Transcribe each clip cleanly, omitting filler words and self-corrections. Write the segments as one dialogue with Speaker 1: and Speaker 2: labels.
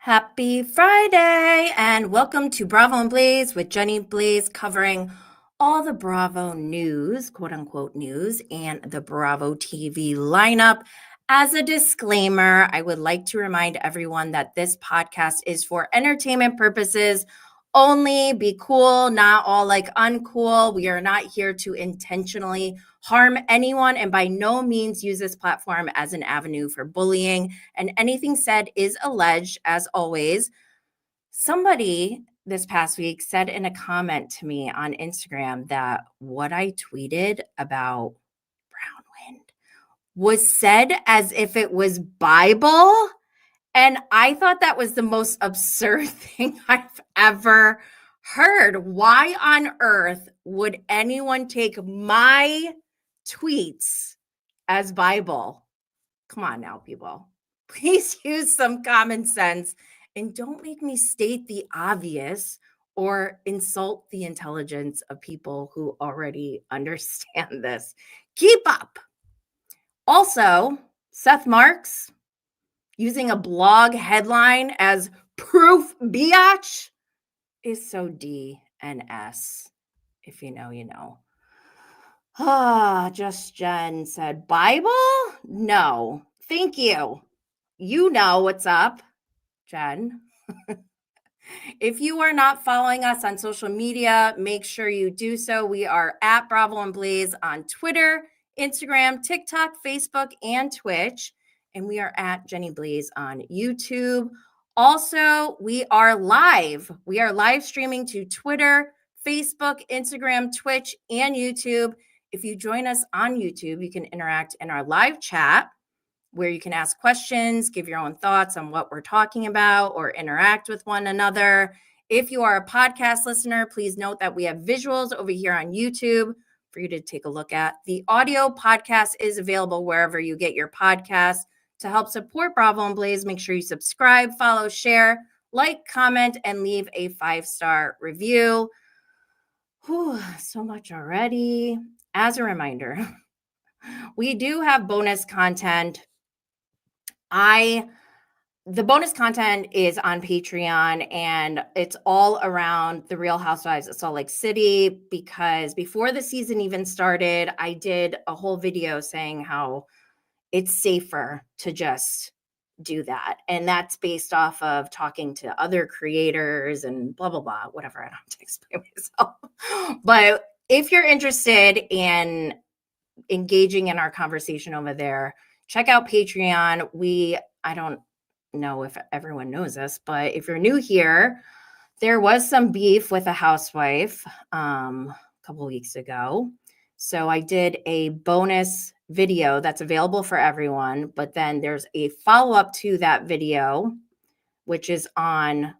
Speaker 1: Happy Friday and welcome to Bravo and Blaze with Jenny Blaze, covering all the Bravo news, quote unquote news, and the Bravo TV lineup. As a disclaimer, I would like to remind everyone that this podcast is for entertainment purposes only. Be cool, not all like uncool. We are not here to intentionally harm anyone and by no means use this platform as an avenue for bullying. And anything said is alleged, as always. Somebody this past week said in a comment to me on Instagram that what I tweeted about Bronwyn was said as if it was Bible. And I thought that was the most absurd thing I've ever heard. Why on earth would anyone take my tweets as Bible? Come on now, people. Please use some common sense and don't make me state the obvious or insult the intelligence of people who already understand this. Keep up. Also, Seth Marks using a blog headline as proof biatch is so D and S. If you know, you know. Just Jen said, Bible? No, thank you. You know what's up, Jen. If you are not following us on social media, make sure you do so. We are at Bravo and Blaze on Twitter, Instagram, TikTok, Facebook, and Twitch. And we are at Jenny Blaze on YouTube. Also, we are live. We are live streaming to Twitter, Facebook, Instagram, Twitch, and YouTube. If you join us on YouTube, you can interact in our live chat where you can ask questions, give your own thoughts on what we're talking about, or interact with one another. If you are a podcast listener, please note that we have visuals over here on YouTube for you to take a look at. The audio podcast is available wherever you get your podcasts. To help support Bravo and Blaze, make sure you subscribe, follow, share, like, comment, and leave a 5-star review. Whew, so much already. As a reminder, we do have bonus content. The bonus content is on Patreon, and it's all around the Real Housewives of Salt Lake City, because before the season even started, I did a whole video saying how it's safer to just do that. And that's based off of talking to other creators and blah, blah, blah, whatever. I don't have to explain myself. But if you're interested in engaging in our conversation over there, check out Patreon. I don't know if everyone knows this, but if you're new here, there was some beef with a housewife a couple weeks ago. So I did a bonus video that's available for everyone, but then there's a follow-up to that video, which is on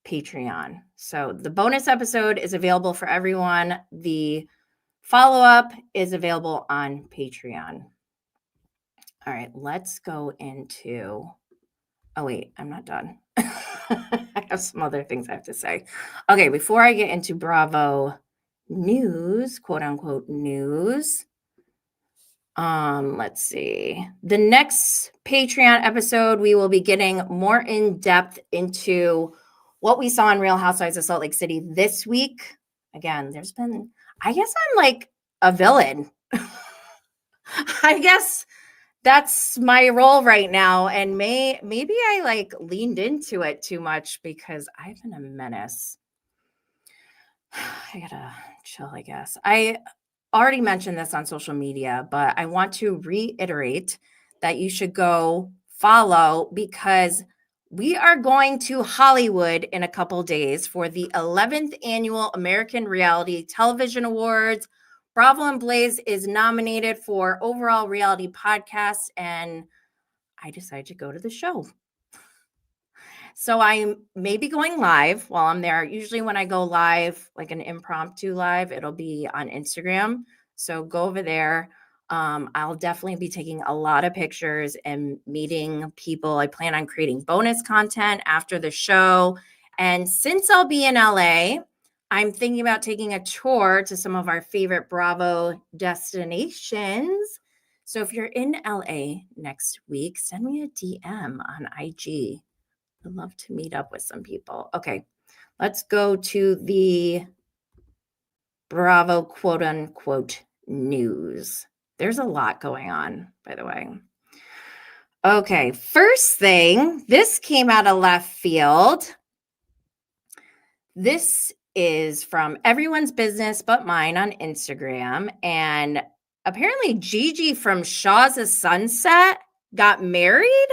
Speaker 1: Patreon. So the bonus episode is available for everyone. The follow-up is available on Patreon. All right, let's go into... Oh, wait, I'm not done. I have some other things I have to say. Okay, before I get into Bravo news, quote unquote news, let's see. The next Patreon episode, we will be getting more in depth into what we saw in Real Housewives of Salt Lake City this week. Again, I guess I'm like a villain. I guess that's my role right now. And maybe I like leaned into it too much because I've been a menace. I gotta chill, I guess. I already mentioned this on social media, but I want to reiterate that you should go follow, because we are going to Hollywood in a couple days for the 11th annual American Reality Television Awards. Bravo and Blaze is nominated for overall reality podcast, and I decided to go to the show. So I may be going live while I'm there. Usually when I go live, like an impromptu live, it'll be on Instagram. So go over there. I'll definitely be taking a lot of pictures and meeting people. I plan on creating bonus content after the show. And since I'll be in LA, I'm thinking about taking a tour to some of our favorite Bravo destinations. So if you're in LA next week, send me a DM on IG. I'd love to meet up with some people. Okay, let's go to the Bravo quote unquote news. There's a lot going on, by the way. Okay, first thing, this came out of left field. This is from Everyone's Business But Mine on Instagram. And apparently, Gigi from Shaw's of Sunset got married.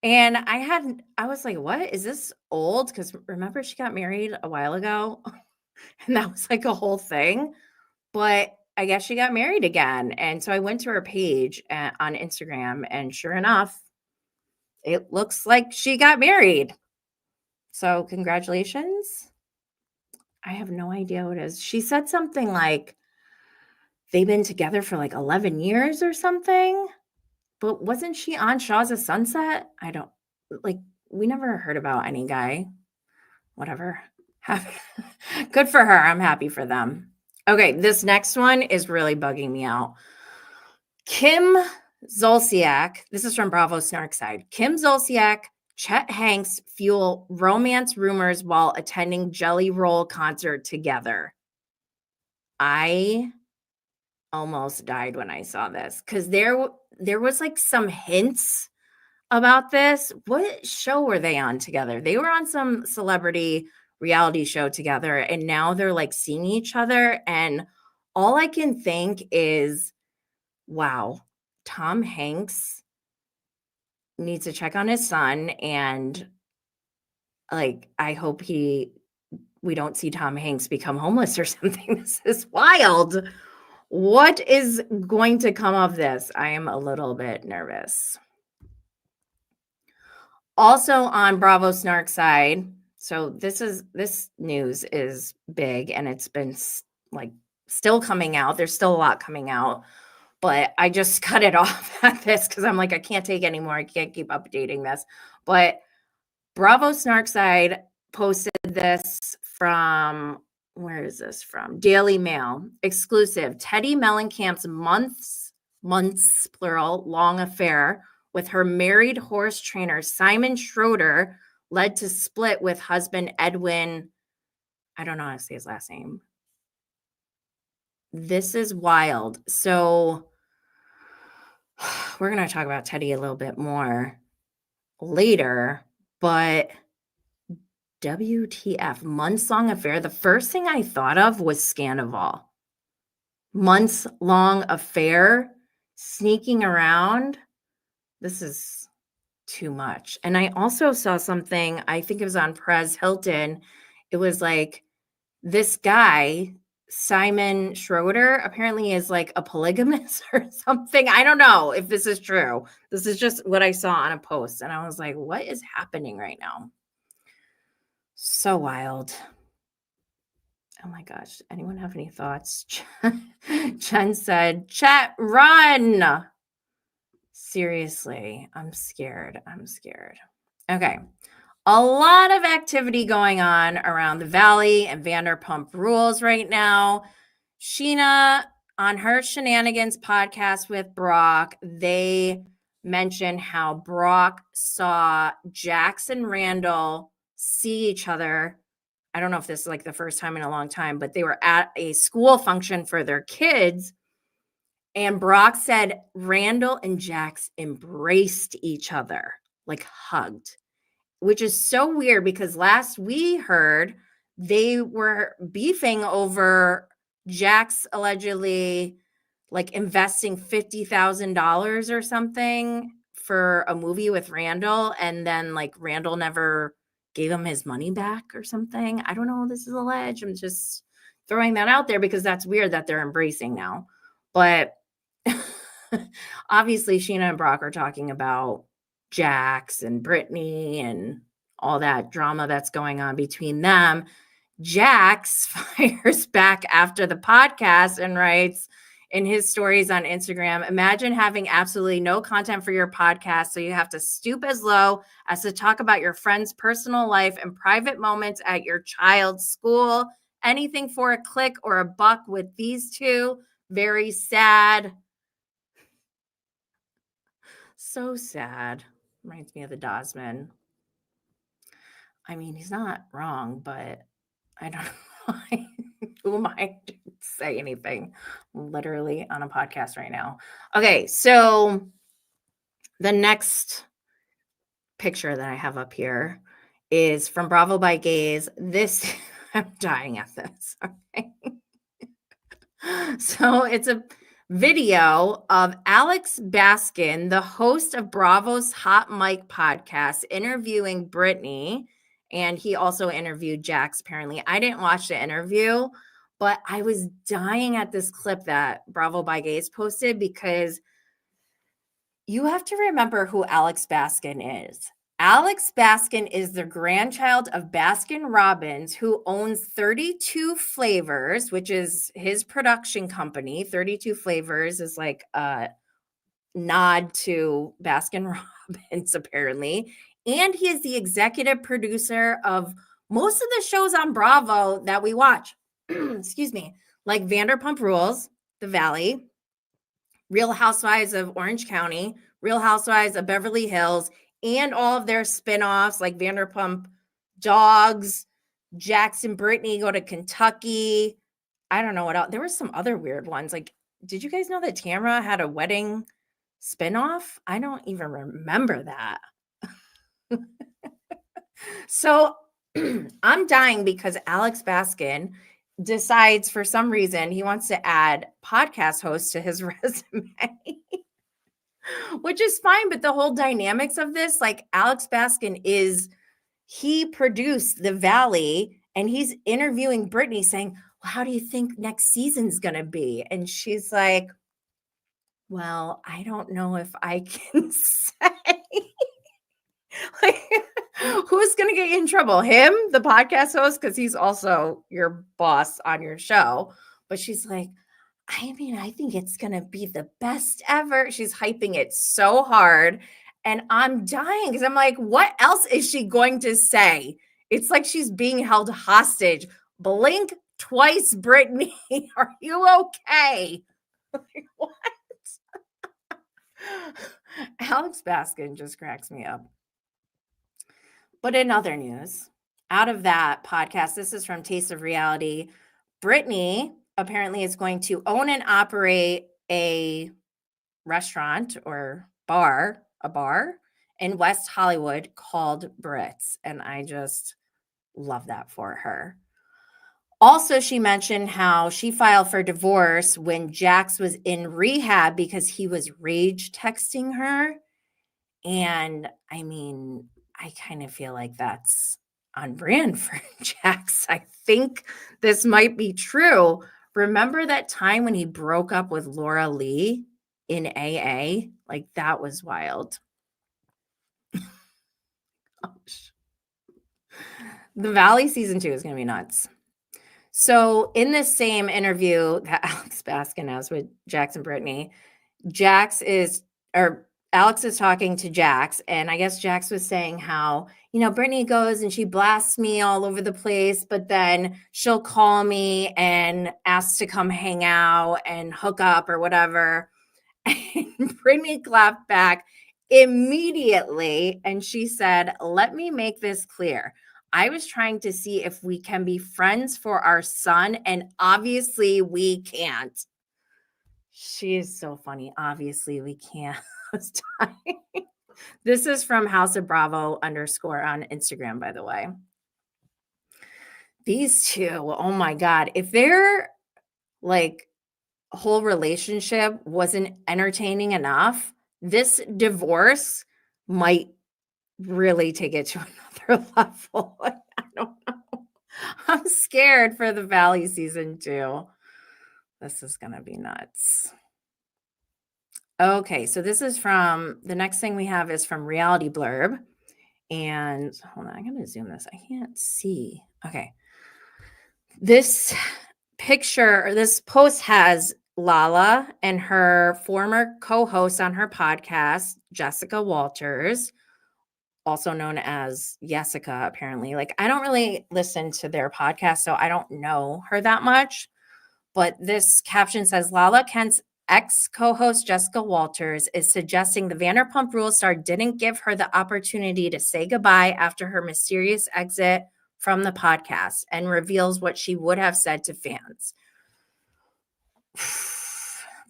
Speaker 1: And I was like, what? Is this old? Because remember, she got married a while ago. And that was like a whole thing. But I guess she got married again. And so I went to her page on Instagram, and sure enough, it looks like she got married. So congratulations. I have no idea what it is. She said something like they've been together for like 11 years or something. But wasn't she on Shaw's of Sunset? I don't like, we never heard about any guy. Whatever. Good for her. I'm happy for them. Okay, this next one is really bugging me out. Kim Zolciak, this is from Bravo Snarkside. Kim Zolciak, Chet Hanks fuel romance rumors while attending Jelly Roll concert together. I almost died when I saw this because there was like some hints about this. What show were they on together? They were on some celebrity reality show together, and now they're like seeing each other. And all I can think is, wow, Tom Hanks needs to check on his son. And like, I hope we don't see Tom Hanks become homeless or something. This is wild. What is going to come of this? I am a little bit nervous. Also on Bravo Snark side, so this news is big, and it's been like still coming out. There's still a lot coming out, but I just cut it off at this because I'm like, I can't take anymore. I can't keep updating this. But Bravo Snark side posted this from, where is this from? Daily Mail. Exclusive. Teddy Mellencamp's months plural, long affair with her married horse trainer Simon Schroeder led to split with husband Edwin. I don't know how to say his last name. This is wild. So we're going to talk about Teddy a little bit more later, but WTF, months-long affair. The first thing I thought of was Scandival. Months-long affair, sneaking around. This is too much. And I also saw something, I think it was on Perez Hilton. It was like this guy, Simon Schroeder, apparently is like a polygamist or something. I don't know if this is true. This is just what I saw on a post. And I was like, what is happening right now? So wild. Oh my gosh. Anyone have any thoughts? Chen said, chat, run. Seriously, I'm scared. Okay. A lot of activity going on around the Valley and Vanderpump Rules right now. Sheena, on her Shenanigans podcast with Brock, they mentioned how Brock saw Jax and Randall see each other. I don't know if this is like the first time in a long time, but they were at a school function for their kids. And Brock said Randall and Jax embraced each other, like hugged, which is so weird because last we heard they were beefing over Jax allegedly like investing $50,000 or something for a movie with Randall. And then like Randall never gave him his money back or something. I don't know. This is alleged. I'm just throwing that out there because that's weird that they're embracing now. But obviously Sheena and Brock are talking about Jax and Brittany and all that drama that's going on between them. Jax fires back after the podcast and writes in his stories on Instagram, imagine having absolutely no content for your podcast, so you have to stoop as low as to talk about your friend's personal life and private moments at your child's school. Anything for a click or a buck with these two. Very sad. So sad. Reminds me of the Dosman. I mean, he's not wrong, but I don't know. Who am I to say anything literally on a podcast right now? Okay, so the next picture that I have up here is from Bravo by Gaze. This, I'm dying at this. Okay. So it's a video of Alex Baskin, the host of Bravo's Hot Mic podcast, interviewing Brittany. And he also interviewed Jax, apparently. I didn't watch the interview, but I was dying at this clip that Bravo by Gaze posted because you have to remember who Alex Baskin is. Alex Baskin is the grandchild of Baskin Robbins, who owns 32 Flavors, which is his production company. 32 Flavors is like a nod to Baskin Robbins, apparently. And he is the executive producer of most of the shows on Bravo that we watch. Excuse me, like Vanderpump Rules, The Valley, Real Housewives of Orange County, Real Housewives of Beverly Hills, and all of their spinoffs like Vanderpump Dogs, Jackson Brittany go to Kentucky. I don't know what else. There were some other weird ones. Like, did you guys know that Tamra had a wedding spinoff? I don't even remember that. So I'm dying because Alex Baskin decides for some reason he wants to add podcast host to his resume. Which is fine, but the whole dynamics of this, like Alex Baskin he produced The Valley and he's interviewing Brittany saying, well, how do you think next season's going to be? And she's like, well, I don't know if I can say. Like, who's going to get you in trouble? Him, the podcast host, because he's also your boss on your show. But she's like, I mean, I think it's going to be the best ever. She's hyping it so hard. And I'm dying because I'm like, what else is she going to say? It's like she's being held hostage. Blink twice, Brittany. Are you okay? Like, what? Alex Baskin just cracks me up. But in other news, out of that podcast, this is from Taste of Reality. Brittany apparently is going to own and operate a restaurant or a bar in West Hollywood called Brits. And I just love that for her. Also, she mentioned how she filed for divorce when Jax was in rehab because he was rage texting her. And I mean, I kind of feel like that's on brand for Jax. I think this might be true. Remember that time when he broke up with Laura Lee in AA? Like, that was wild. The Valley season 2 is going to be nuts. So in this same interview that Alex Baskin has with Jax and Brittany, Alex is talking to Jax, and I guess Jax was saying how, Brittany goes and she blasts me all over the place, but then she'll call me and ask to come hang out and hook up or whatever. And Brittany clapped back immediately, and she said, let me make this clear. I was trying to see if we can be friends for our son, and obviously we can't. She is so funny. Obviously we can't. This is from House of Bravo _ on Instagram, by the way. These two, oh my God. If their whole relationship wasn't entertaining enough, this divorce might really take it to another level. I don't know. I'm scared for the Valley season 2. This is going to be nuts. Okay, so this is the next thing we have is from Reality Blurb. And hold on, I'm going to zoom this. I can't see. Okay. This picture, or this post has Lala and her former co-host on her podcast, Jessica Walters, also known as Jessica, apparently. Like, I don't really listen to their podcast, so I don't know her that much. But this caption says, Lala Ex-co-host Jessica Walters is suggesting the Vanderpump Rules star didn't give her the opportunity to say goodbye after her mysterious exit from the podcast, and reveals what she would have said to fans.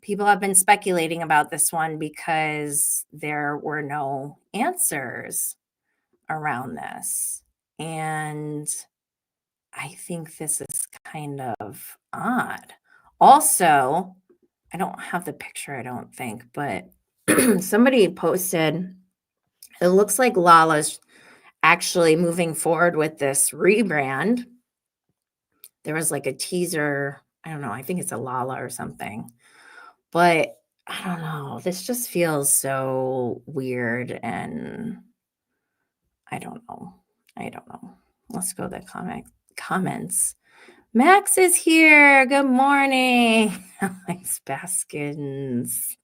Speaker 1: People have been speculating about this one because there were no answers around this. And I think this is kind of odd. Also, I don't have the picture, I don't think, but somebody posted, it looks like Lala's actually moving forward with this rebrand. There was like a teaser, I don't know, I think it's a Lala or something. But I don't know, this just feels so weird, and I don't know. Let's go to the comments. Max is here. Good morning. Alex Baskins.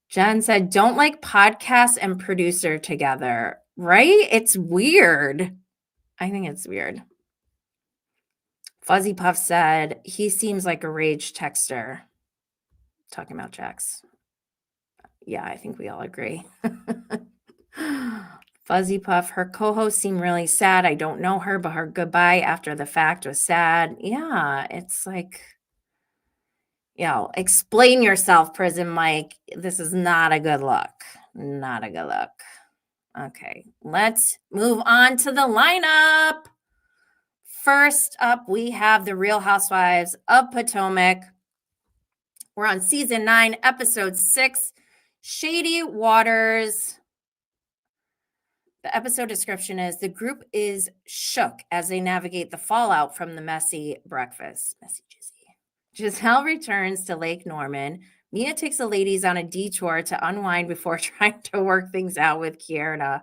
Speaker 1: Jen said, don't like podcast and producer together, right? It's weird. I think it's weird. Fuzzy Puff said, he seems like a rage texter. Talking about Jax. Yeah, I think we all agree. Fuzzy Puff, her co-host seemed really sad. I don't know her, but her goodbye after the fact was sad. Yeah, it's like, explain yourself, Prison Mike. This is not a good look. Not a good look. Okay, let's move on to the lineup. First up, we have the Real Housewives of Potomac. We're on season 9, episode 6, Shady Waters. The episode description is, the group is shook as they navigate the fallout from the messy breakfast. Messy Jizzy. Giselle returns to Lake Norman. Mia takes the ladies on a detour to unwind before trying to work things out with Kierna.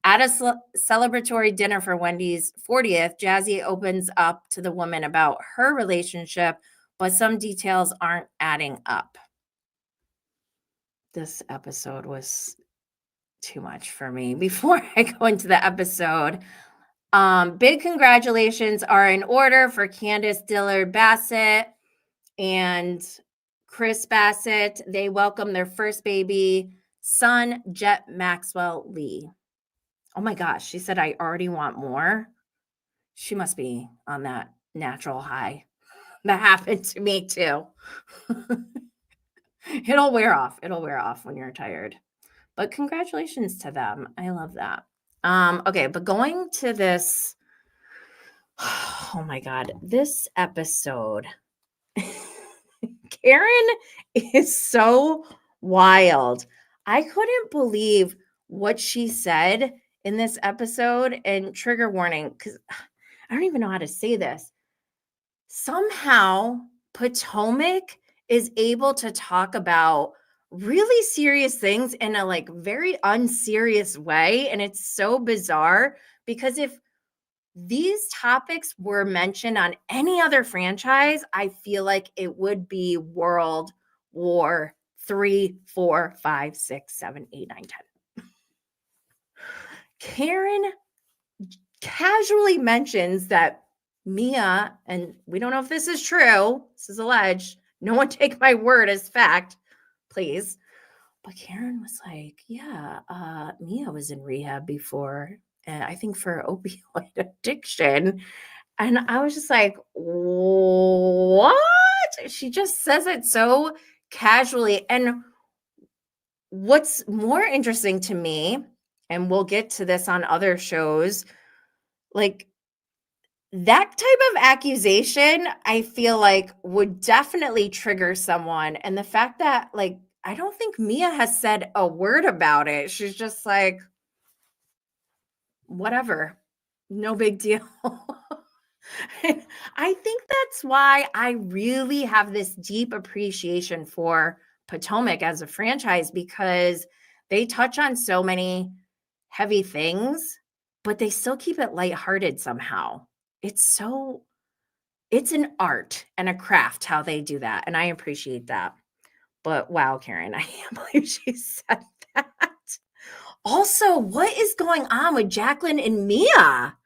Speaker 1: At a celebratory dinner for Wendy's 40th, Jazzy opens up to the woman about her relationship, but some details aren't adding up. This episode was too much for me. Before I go into the episode, big congratulations are in order for Candace Dillard Bassett and Chris Bassett. They welcome their first baby son, Jet Maxwell Lee. Oh my gosh, she said, I already want more. She must be on that natural high. That happened to me too. It'll wear off. It'll wear off when you're tired. But congratulations to them. I love that. Okay, but going to this, oh my God, this episode, Karen is so wild. I couldn't believe what she said in this episode, and trigger warning, because I don't even know how to say this. Somehow Potomac is able to talk about really serious things in a like very unserious way. And it's so bizarre, because if these topics were mentioned on any other franchise, I feel like it would be World War 3, 4, 5, 6, 7, 8, 9, 10. Karen casually mentions that Mia, and we don't know if this is true, this is alleged, no one take my word as fact, please. But Karen was like, yeah, Mia was in rehab before, I think for opioid addiction. And I was just like, what? She just says it so casually. And what's more interesting to me, and we'll get to this on other shows, like that type of accusation, I feel like would definitely trigger someone. And the fact that, like, I don't think Mia has said a word about it. She's just like, whatever, no big deal. I think that's why I really have this deep appreciation for Potomac as a franchise, because they touch on so many heavy things, but they still keep it lighthearted somehow. It's an art and a craft how they do that. And I appreciate that. But wow, Karen, I can't believe she said that. Also, what is going on with Jacqueline and Mia?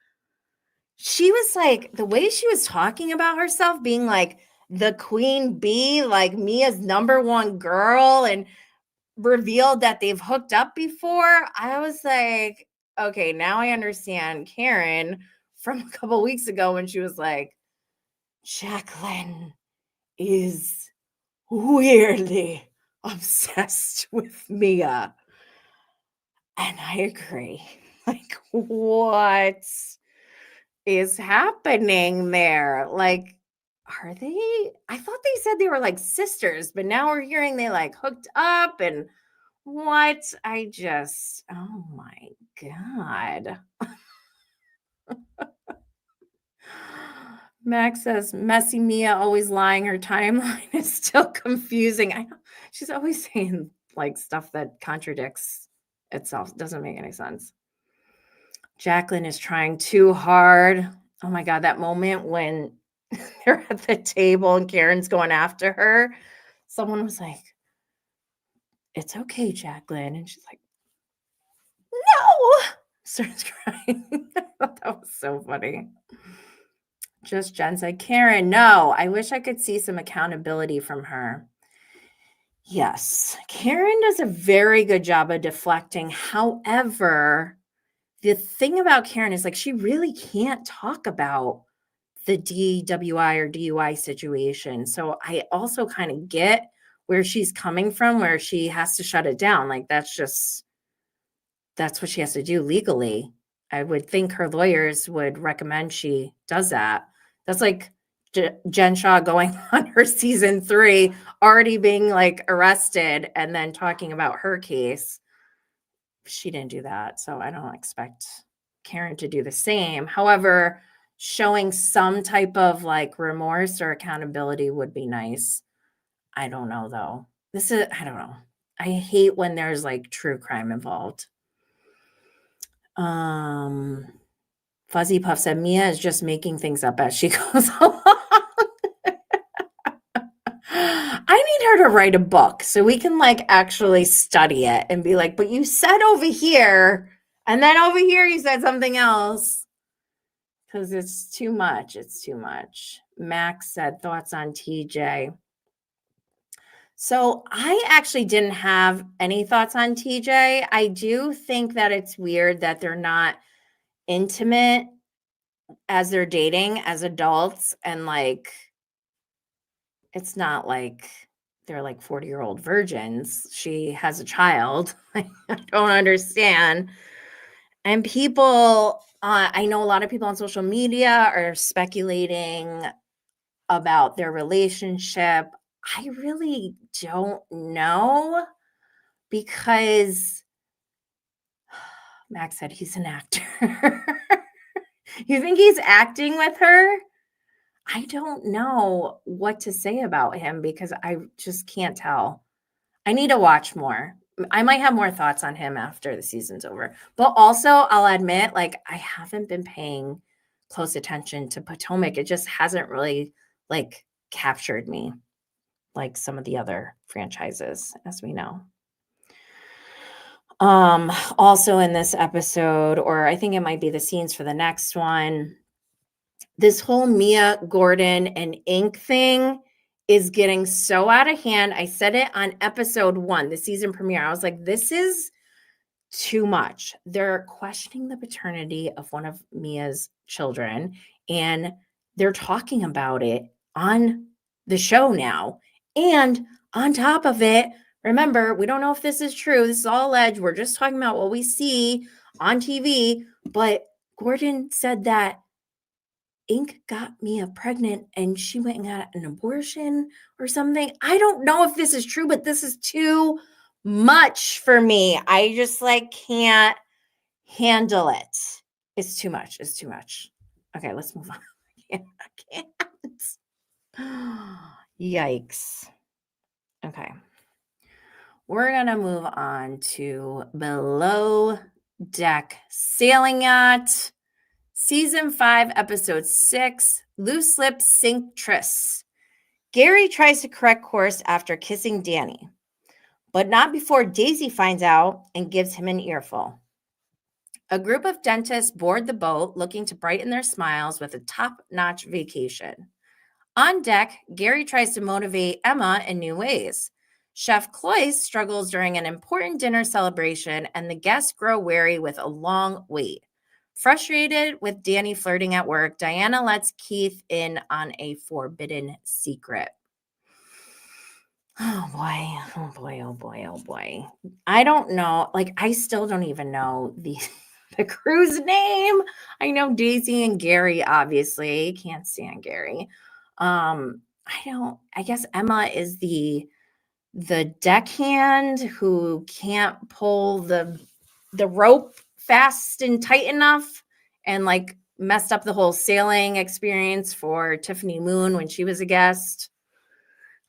Speaker 1: She was like, the way she was talking about herself, being like, the queen bee, like Mia's number one girl, and revealed that they've hooked up before, I was like, okay, now I understand Karen from a couple weeks ago when she was like, Jacqueline is weirdly obsessed with Mia. And I agree. Like, what is happening there? Like, are they? I thought they said they were like sisters, but now we're hearing they like hooked up and what? Oh my God. Max says, messy Mia always lying. Her timeline is still confusing. I know she's always saying like stuff that contradicts itself. Doesn't make any sense. Jacqueline is trying too hard. Oh my God, that moment when they're at the table and Karen's going after her. Someone was like, it's okay, Jacqueline. And she's like, no. Starts crying. I thought that was so funny. Just Jen said, Karen, no, I wish I could see some accountability from her. Yes, Karen does a very good job of deflecting. However, the thing about Karen is like she really can't talk about the DWI or DUI situation. So I also kind of get where she's coming from, where she has to shut it down. Like that's what she has to do legally. I would think her lawyers would recommend she does that. That's like Jen Shaw going on her season 3, already being like arrested and then talking about her case. She didn't do that. So I don't expect Karen to do the same. However, showing some type of like remorse or accountability would be nice. I don't know though. I don't know. I hate when there's like true crime involved. Fuzzy Puff said Mia is just making things up as she goes along. I need her to write a book so we can like actually study it and be like, but you said over here, and then over here you said something else. Because it's too much. It's too much. Max said thoughts on TJ. So I actually didn't have any thoughts on TJ. I do think that it's weird that they're not intimate as they're dating as adults, and like it's not like they're like 40-year-old virgins. She has a child. I don't understand. And people, I know a lot of people on social media are speculating about their relationship. I really don't know because Max said he's an actor. You think he's acting with her? I don't know what to say about him because I just can't tell. I need to watch more. I might have more thoughts on him after the season's over. But also, I'll admit, like, I haven't been paying close attention to Potomac. It just hasn't really, like, captured me like some of the other franchises, as we know. Also in this episode, or I think it might be the scenes for the next one, this whole Mia, Gordon, and Ink thing is getting so out of hand. I said it on episode 1, the season premiere. I was like, this is too much. They're questioning the paternity of one of Mia's children, and they're talking about it on the show now. And on top of it, remember, we don't know if this is true. This is all alleged. We're just talking about what we see on TV. But Gordon said that Ink got Mia pregnant and she went and got an abortion or something. I don't know if this is true, but this is too much for me. I just like can't handle it. It's too much. It's too much. Okay, let's move on. I can't. Yikes. Okay. We're going to move on to Below Deck Sailing Yacht. Season 5, Episode 6, Loose Lips Sink Trysts. Gary tries to correct course after kissing Danny, but not before Daisy finds out and gives him an earful. A group of dentists board the boat looking to brighten their smiles with a top-notch vacation. On deck, Gary tries to motivate Emma in new ways. Chef Cloyce struggles during an important dinner celebration, and the guests grow wary with a long wait. Frustrated with Danny flirting at work, Diana lets Keith in on a forbidden secret. Oh boy, oh boy, oh boy, oh boy. I don't know. Like, I still don't even know the crew's name. I know Daisy and Gary, obviously. Can't stand Gary. I guess Emma is the deckhand who can't pull the rope fast and tight enough, and like messed up the whole sailing experience for Tiffany Moon when she was a guest.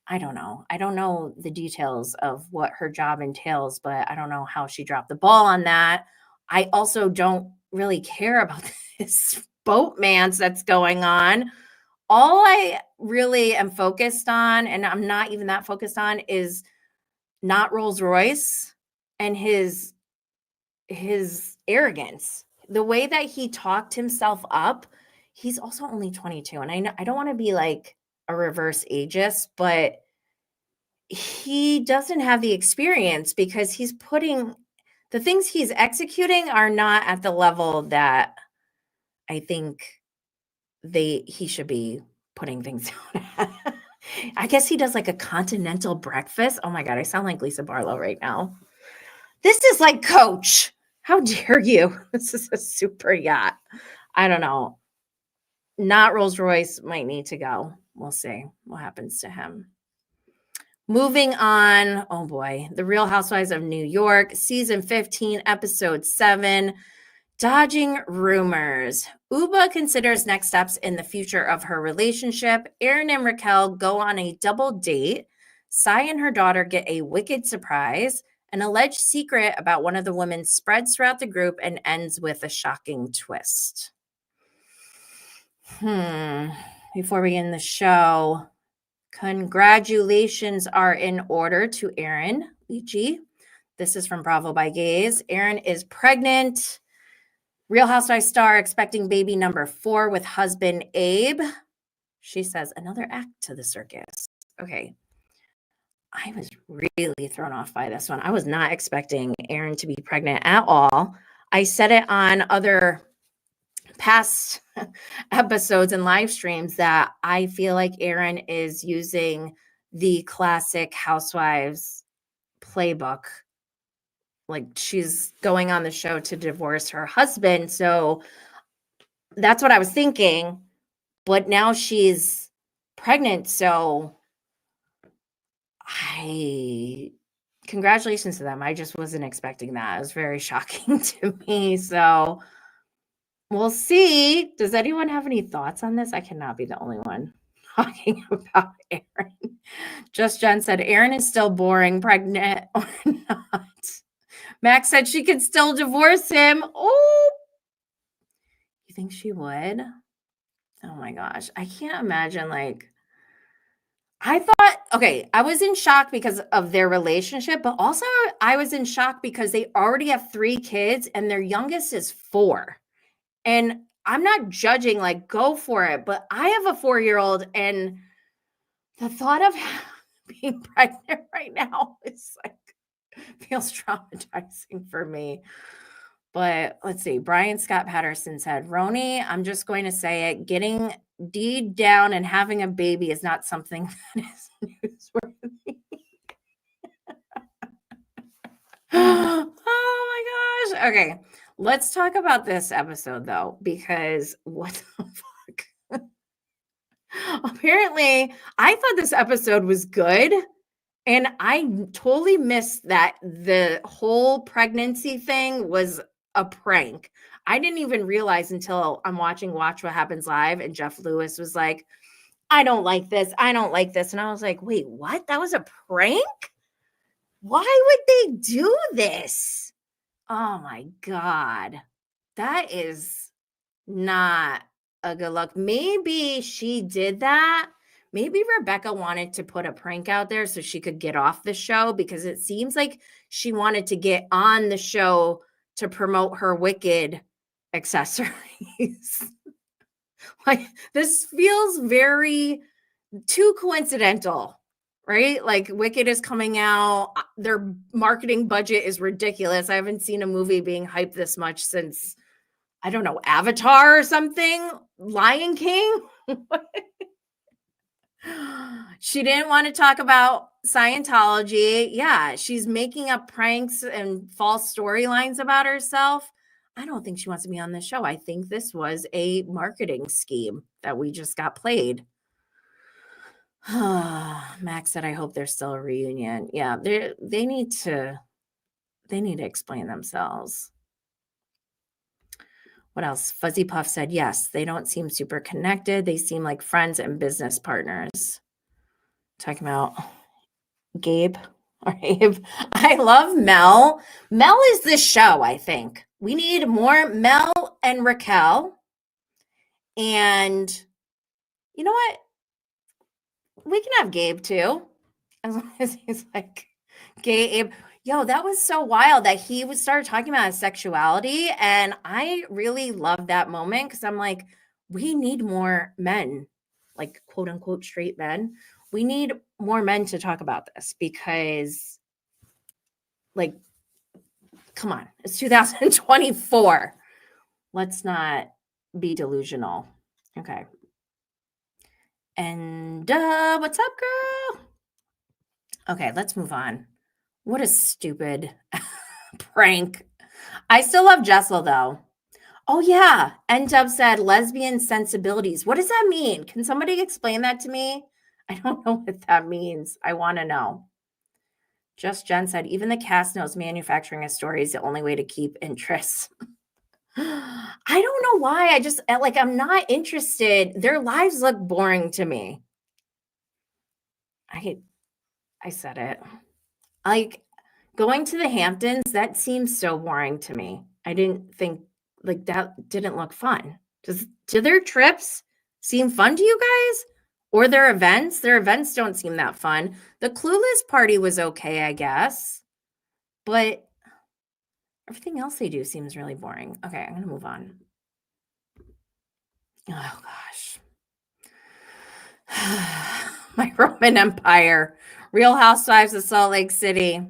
Speaker 1: I don't know. I don't know the details of what her job entails, but I don't know how she dropped the ball on that. I also don't really care about this boatmance that's going on. All I really am focused on, and I'm not even that focused on, is not Rolls-Royce and his arrogance. The way that he talked himself up. He's also only 22, and I know I don't want to be like a reverse ageist, but he doesn't have the experience because he's putting the things he's executing are not at the level that I think he should be putting things down at. I guess he does like a continental breakfast. Oh my God, I sound like Lisa Barlow right now. This is like Coach. How dare you? This is a super yacht. I don't know. Not Rolls-Royce might need to go. We'll see what happens to him. Moving on. Oh boy. The Real Housewives of New York, season 15, episode 7. Dodging rumors. Uba considers next steps in the future of her relationship. Aaron and Raquel go on a double date. Sai and her daughter get a wicked surprise. An alleged secret about one of the women spreads throughout the group and ends with a shocking twist. Before we end the show, congratulations are in order to Aaron Lichi. This is from Bravo by Gaze. Aaron is pregnant. Real Housewives star expecting baby number 4 with husband Abe. She says, another act to the circus. Okay. I was really thrown off by this one. I was not expecting Aaron to be pregnant at all. I said it on other past episodes and live streams that I feel like Aaron is using the classic Housewives playbook. Like, she's going on the show to divorce her husband. So that's what I was thinking. But now she's pregnant. So congratulations to them. I just wasn't expecting that. It was very shocking to me. So we'll see. Does anyone have any thoughts on this? I cannot be the only one talking about Aaron. Just Jen said, Aaron is still boring, pregnant or not. Max said she could still divorce him. Oh, you think she would? Oh my gosh. I can't imagine. Like, I thought, okay, I was in shock because of their relationship, but also I was in shock because they already have 3 kids and their youngest is 4. And I'm not judging, like, go for it, but I have a 4-year-old, and the thought of being pregnant right now is like, feels traumatizing for me. But let's see. Brian Scott Patterson said, RHONY, I'm just going to say it. Getting Deed down and having a baby is not something that is newsworthy. Oh my gosh. Okay. Let's talk about this episode, though, because what the fuck? Apparently, I thought this episode was good. And I totally missed that the whole pregnancy thing was a prank. I didn't even realize until I'm watching Watch What Happens Live and Jeff Lewis was like, I don't like this. I don't like this. And I was like, wait, what? That was a prank? Why would they do this? Oh my God. That is not a good look. Maybe she did that. Maybe Rebecca wanted to put a prank out there so she could get off the show, because it seems like she wanted to get on the show to promote her wicked accessories. Like, this feels very too coincidental, right? Like Wicked is coming out. Their marketing budget is ridiculous. I haven't seen a movie being hyped this much since, I don't know, Avatar or something, Lion King. She didn't want to talk about Scientology. Yeah, she's making up pranks and false storylines about herself. I don't think she wants to be on this show. I think this was a marketing scheme that we just got played. Max said, I hope there's still a reunion. Yeah, they need to explain themselves. What else? Fuzzy Puff said, yes, they don't seem super connected. They seem like friends and business partners. Talking about Gabe or Abe. I love Mel. Mel is the show, I think. We need more Mel and Raquel. And you know what? We can have Gabe too. As long as he's like Gabe. Yo, that was so wild that he would start talking about his sexuality. And I really love that moment because I'm like, we need more men, like quote unquote straight men. We need more men to talk about this because, like, come on, it's 2024. Let's not be delusional. Okay. And what's up, girl? Okay, let's move on. What a stupid prank. I still love Jessel, though. Oh, yeah. N-Dub said lesbian sensibilities. What does that mean? Can somebody explain that to me? I don't know what that means. I want to know. Just Jen said, even the cast knows manufacturing a story is the only way to keep interest. I don't know why. I just, like, I'm not interested. Their lives look boring to me. I said it. Like, going to the Hamptons, that seems so boring to me. I didn't think, like, that didn't look fun. Do their trips seem fun to you guys? Or their events? Their events don't seem that fun. The Clueless party was okay, I guess. But everything else they do seems really boring. Okay, I'm going to move on. Oh, gosh. My Roman Empire. Real Housewives of Salt Lake City.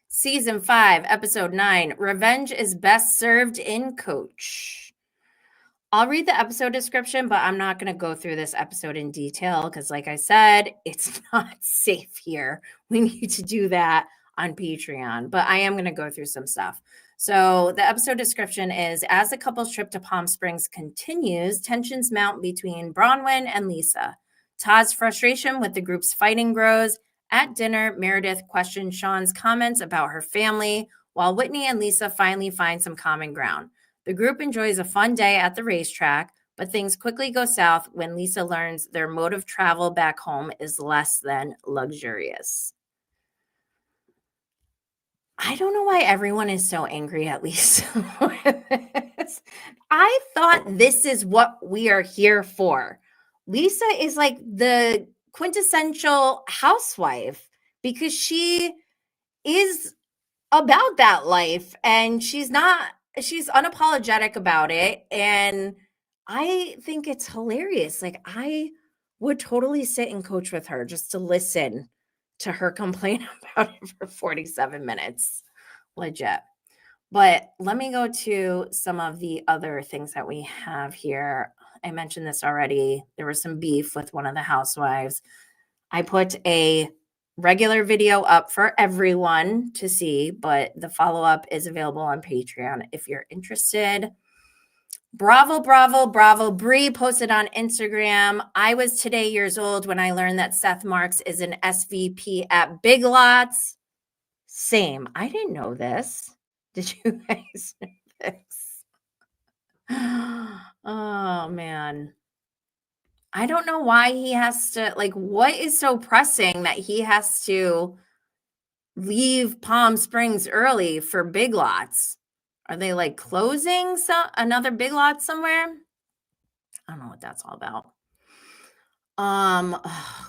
Speaker 1: Season 5, Episode 9. Revenge is best served in Coach. I'll read the episode description, but I'm not going to go through this episode in detail because, like I said, it's not safe here. We need to do that on Patreon, but I am going to go through some stuff. So the episode description is, as the couple's trip to Palm Springs continues, tensions mount between Bronwyn and Lisa. Todd's frustration with the group's fighting grows. At dinner, Meredith questions Sean's comments about her family, while Whitney and Lisa finally find some common ground. The group enjoys a fun day at the racetrack, but things quickly go south when Lisa learns their mode of travel back home is less than luxurious. I don't know why everyone is so angry at Lisa. I thought this is what we are here for. Lisa is like the quintessential housewife because she is about that life and she's unapologetic about it. And I think it's hilarious. Like, I would totally sit and coach with her just to listen to her complain about it for 47 minutes. Legit. But let me go to some of the other things that we have here. I mentioned this already. There was some beef with one of the housewives. I put a regular video up for everyone to see, but the follow-up is available on Patreon if you're interested. Bravo, bravo, bravo. Bree posted on Instagram, I was today years old when I learned that Seth Marks is an SVP at Big Lots. Same. I didn't know this. Did you guys know this? Oh, man. I don't know why he has to, like, what is so pressing that he has to leave Palm Springs early for Big Lots? Are they like closing another Big Lots somewhere? I don't know what that's all about. Oh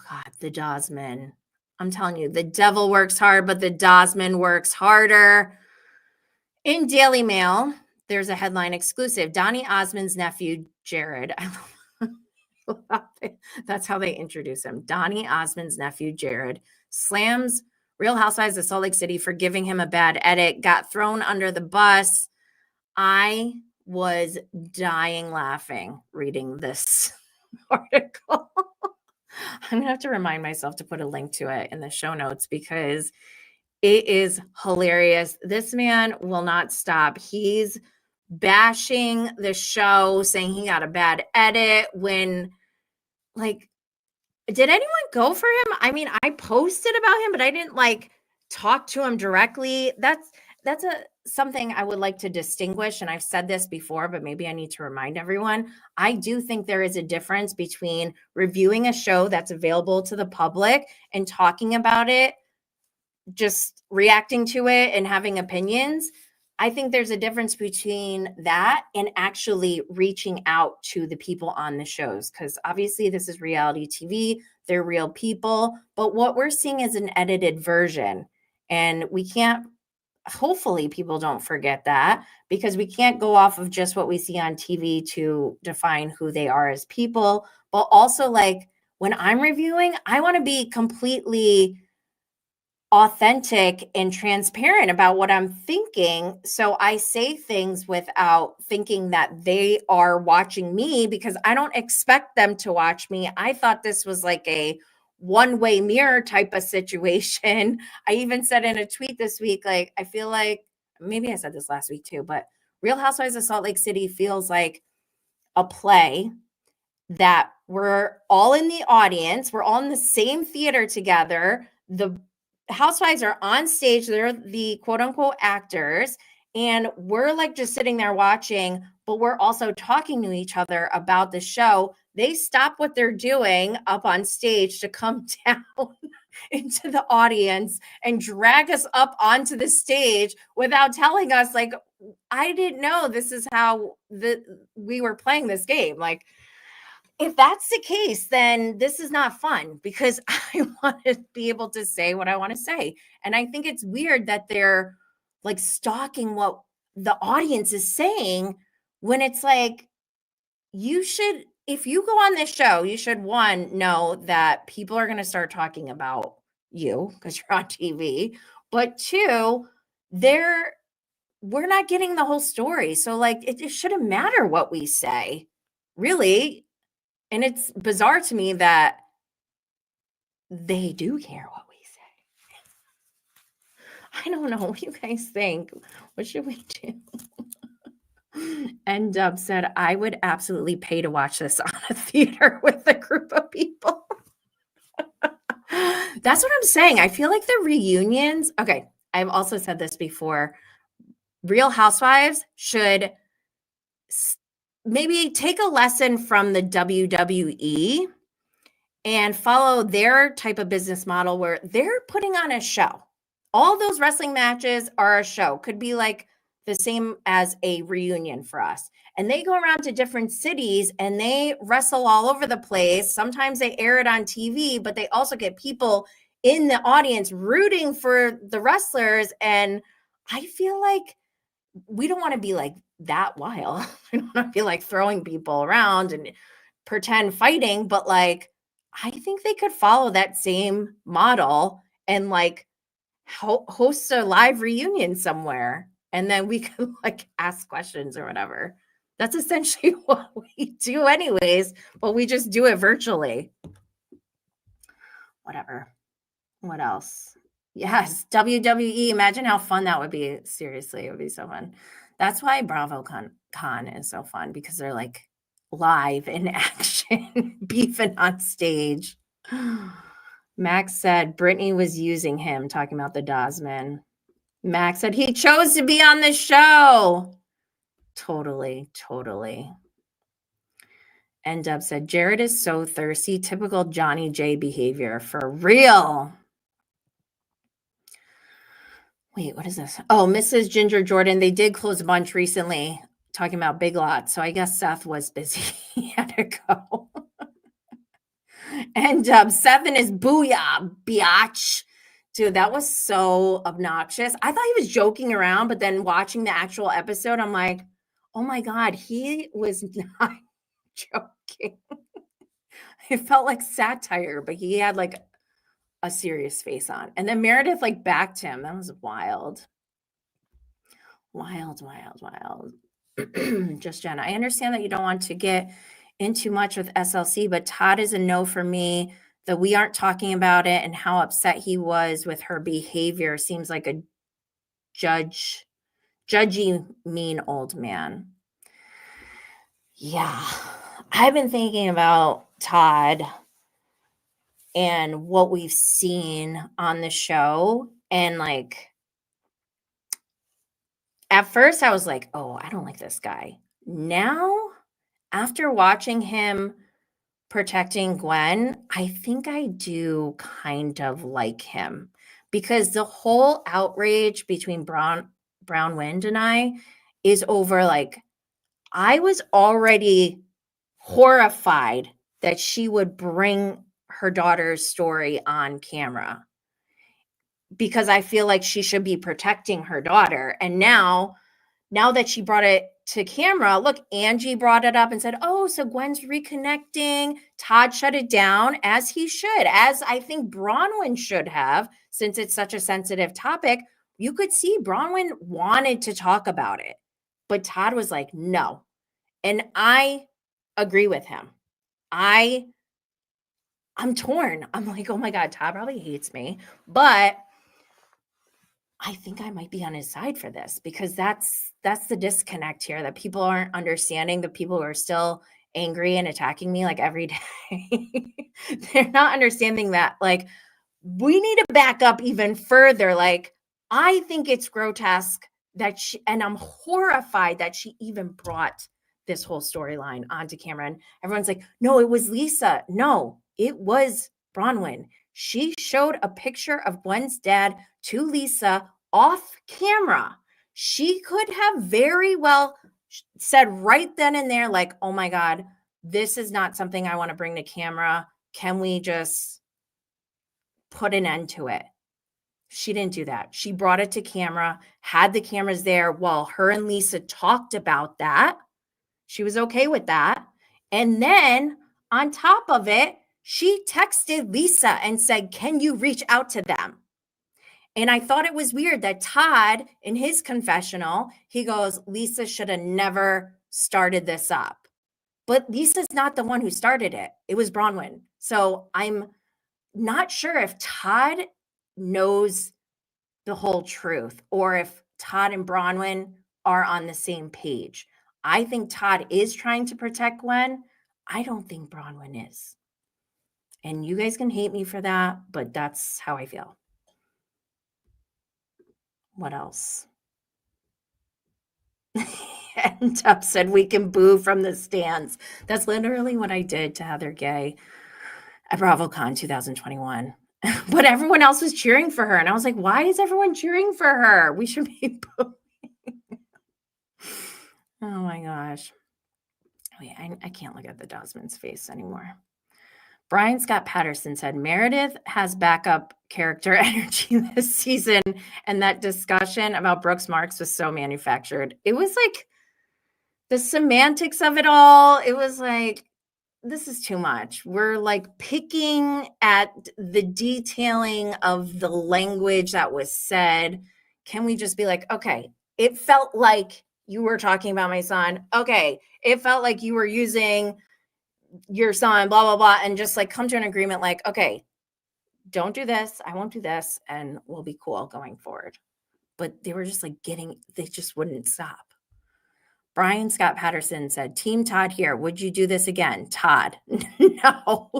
Speaker 1: God, the Dosman. I'm telling you, the devil works hard, but the Dosman works harder. In Daily Mail, there's a headline exclusive. Donny Osmond's nephew, Jared. That's how they introduce him. Donnie Osmond's nephew, Jared, slams Real Housewives of Salt Lake City for giving him a bad edit, got thrown under the bus. I was dying laughing reading this article. I'm going to have to remind myself to put a link to it in the show notes because it is hilarious. This man will not stop. He's bashing the show, saying he got a bad edit when, like, did anyone go for him? I mean, I posted about him, but I didn't talk to him directly. That's something I would like to distinguish. And I've said this before, but maybe I need to remind everyone. I do think there is a difference between reviewing a show that's available to the public and talking about it, just reacting to it and having opinions. I think there's a difference between that and actually reaching out to the people on the shows, because obviously this is reality TV. They're real people. But what we're seeing is an edited version. And we can't, hopefully people don't forget that, because we can't go off of just what we see on TV to define who they are as people. But also, when I'm reviewing, I want to be completely authentic and transparent about what I'm thinking. So I say things without thinking that they are watching me, because I don't expect them to watch me. I thought this was like a one-way mirror type of situation. I even said in a tweet this week, I feel like, maybe I said this last week too, but Real Housewives of Salt Lake City feels like a play that we're all in the audience. We're all in the same theater together. The housewives are on stage. They're the quote unquote actors. And we're just sitting there watching, but we're also talking to each other about the show. They stop what they're doing up on stage to come down into the audience and drag us up onto the stage without telling us, I didn't know this is how we were playing this game. If that's the case, then this is not fun, because I want to be able to say what I want to say. And I think it's weird that they're stalking what the audience is saying, when it's you should, if you go on this show, you should, one, know that people are going to start talking about you because you're on TV. But two, we're not getting the whole story. So it shouldn't matter what we say, really. And it's bizarre to me that they do care what we say. I don't know what you guys think. What should we do? And Dub said, I would absolutely pay to watch this on a theater with a group of people. That's what I'm saying. I feel like the reunions. Okay, I've also said this before. Real Housewives should maybe take a lesson from the WWE and follow their type of business model, where they're putting on a show. All those wrestling matches are a show. Could be the same as a reunion for us. And they go around to different cities and they wrestle all over the place. Sometimes they air it on TV, but they also get people in the audience rooting for the wrestlers. And I feel like we don't want to be that wild. We don't want to be throwing people around and pretend fighting, but I think they could follow that same model and host a live reunion somewhere, and then we could ask questions or whatever. That's essentially what we do anyways, but we just do it virtually. Whatever. What else? Yes, WWE. Imagine how fun that would be. Seriously, it would be so fun. That's why BravoCon is so fun, because they're live in action, beefing on stage. Max said Brittany was using him, talking about the Dosman. Max said he chose to be on the show. Totally. And Dub said Jared is so thirsty. Typical Johnny J behavior, for real. Wait, what is this? Oh, Mrs. Ginger Jordan. They did close a bunch recently, talking about Big Lots. So I guess Seth was busy. He had to go. And Seth and his booyah, biatch. Dude, that was so obnoxious. I thought he was joking around, but then watching the actual episode, I'm like, oh my God, he was not joking. it felt like satire, but he had like a serious face on. And then Meredith like backed him. That was wild. Wild. Just Jen, I understand that you don't want to get into much with SLC, but Todd is a no for me. That we aren't talking about it and how upset he was with her behavior seems like a judgy, mean old man. Yeah, I've been thinking about Todd and what we've seen on the show. And like, at first I was like, oh, I don't like this guy. Now, after watching him protecting Gwen, I think I do kind of like him because the whole outrage between Bronwyn and I is over like, I was already horrified that she would bring her daughter's story on camera because I feel like she should be protecting her daughter. And now that she brought it to camera, look, Angie brought it up and said, oh, so Gwen's reconnecting. Todd shut it down, as he should, as I think Bronwyn should have, since it's such a sensitive topic. You could see Bronwyn wanted to talk about it, but Todd was like, no. And I agree with him. I'm torn. I'm like, oh my God, Todd probably hates me, but I think I might be on his side for this because that's the disconnect here, that people aren't understanding, the people who are still angry and attacking me like every day. They're not understanding that like we need to back up even further. Like, I think it's grotesque that and I'm horrified that she even brought this whole storyline onto camera. And everyone's like, no, it was Lisa. No, it was Bronwyn. She showed a picture of Gwen's dad to Lisa off camera. She could have very well said right then and there, like, oh my God, this is not something I want to bring to camera. Can we just put an end to it? She didn't do that. She brought it to camera, had the cameras there while her and Lisa talked about that. She was okay with that. And then on top of it, she texted Lisa and said, can you reach out to them? And I thought it was weird that Todd, in his confessional, he goes, Lisa should have never started this up. But Lisa's not the one who started it. It was Bronwyn. So I'm not sure if Todd knows the whole truth or if Todd and Bronwyn are on the same page. I think Todd is trying to protect Gwen. I don't think Bronwyn is. And you guys can hate me for that, but that's how I feel. What else? And Tubb said, we can boo from the stands. That's literally what I did to Heather Gay at BravoCon 2021. But everyone else was cheering for her. And I was like, why is everyone cheering for her? We should be booing. Oh my gosh. Wait, I can't look at the Dosman's face anymore. Brian Scott Patterson said, Meredith has backup character energy this season. And that discussion about Brooks Marks was so manufactured. It was like the semantics of it all. It was like, this is too much. We're like picking at the detailing of the language that was said. Can we just be like, okay, it felt like you were talking about my son. Okay, it felt like you were using your son, blah, blah, blah, and just like come to an agreement like, okay, don't do this. I won't do this. And we'll be cool going forward. But they were just like they just wouldn't stop. Brian Scott Patterson said, Team Todd here. Would you do this again? Todd, no.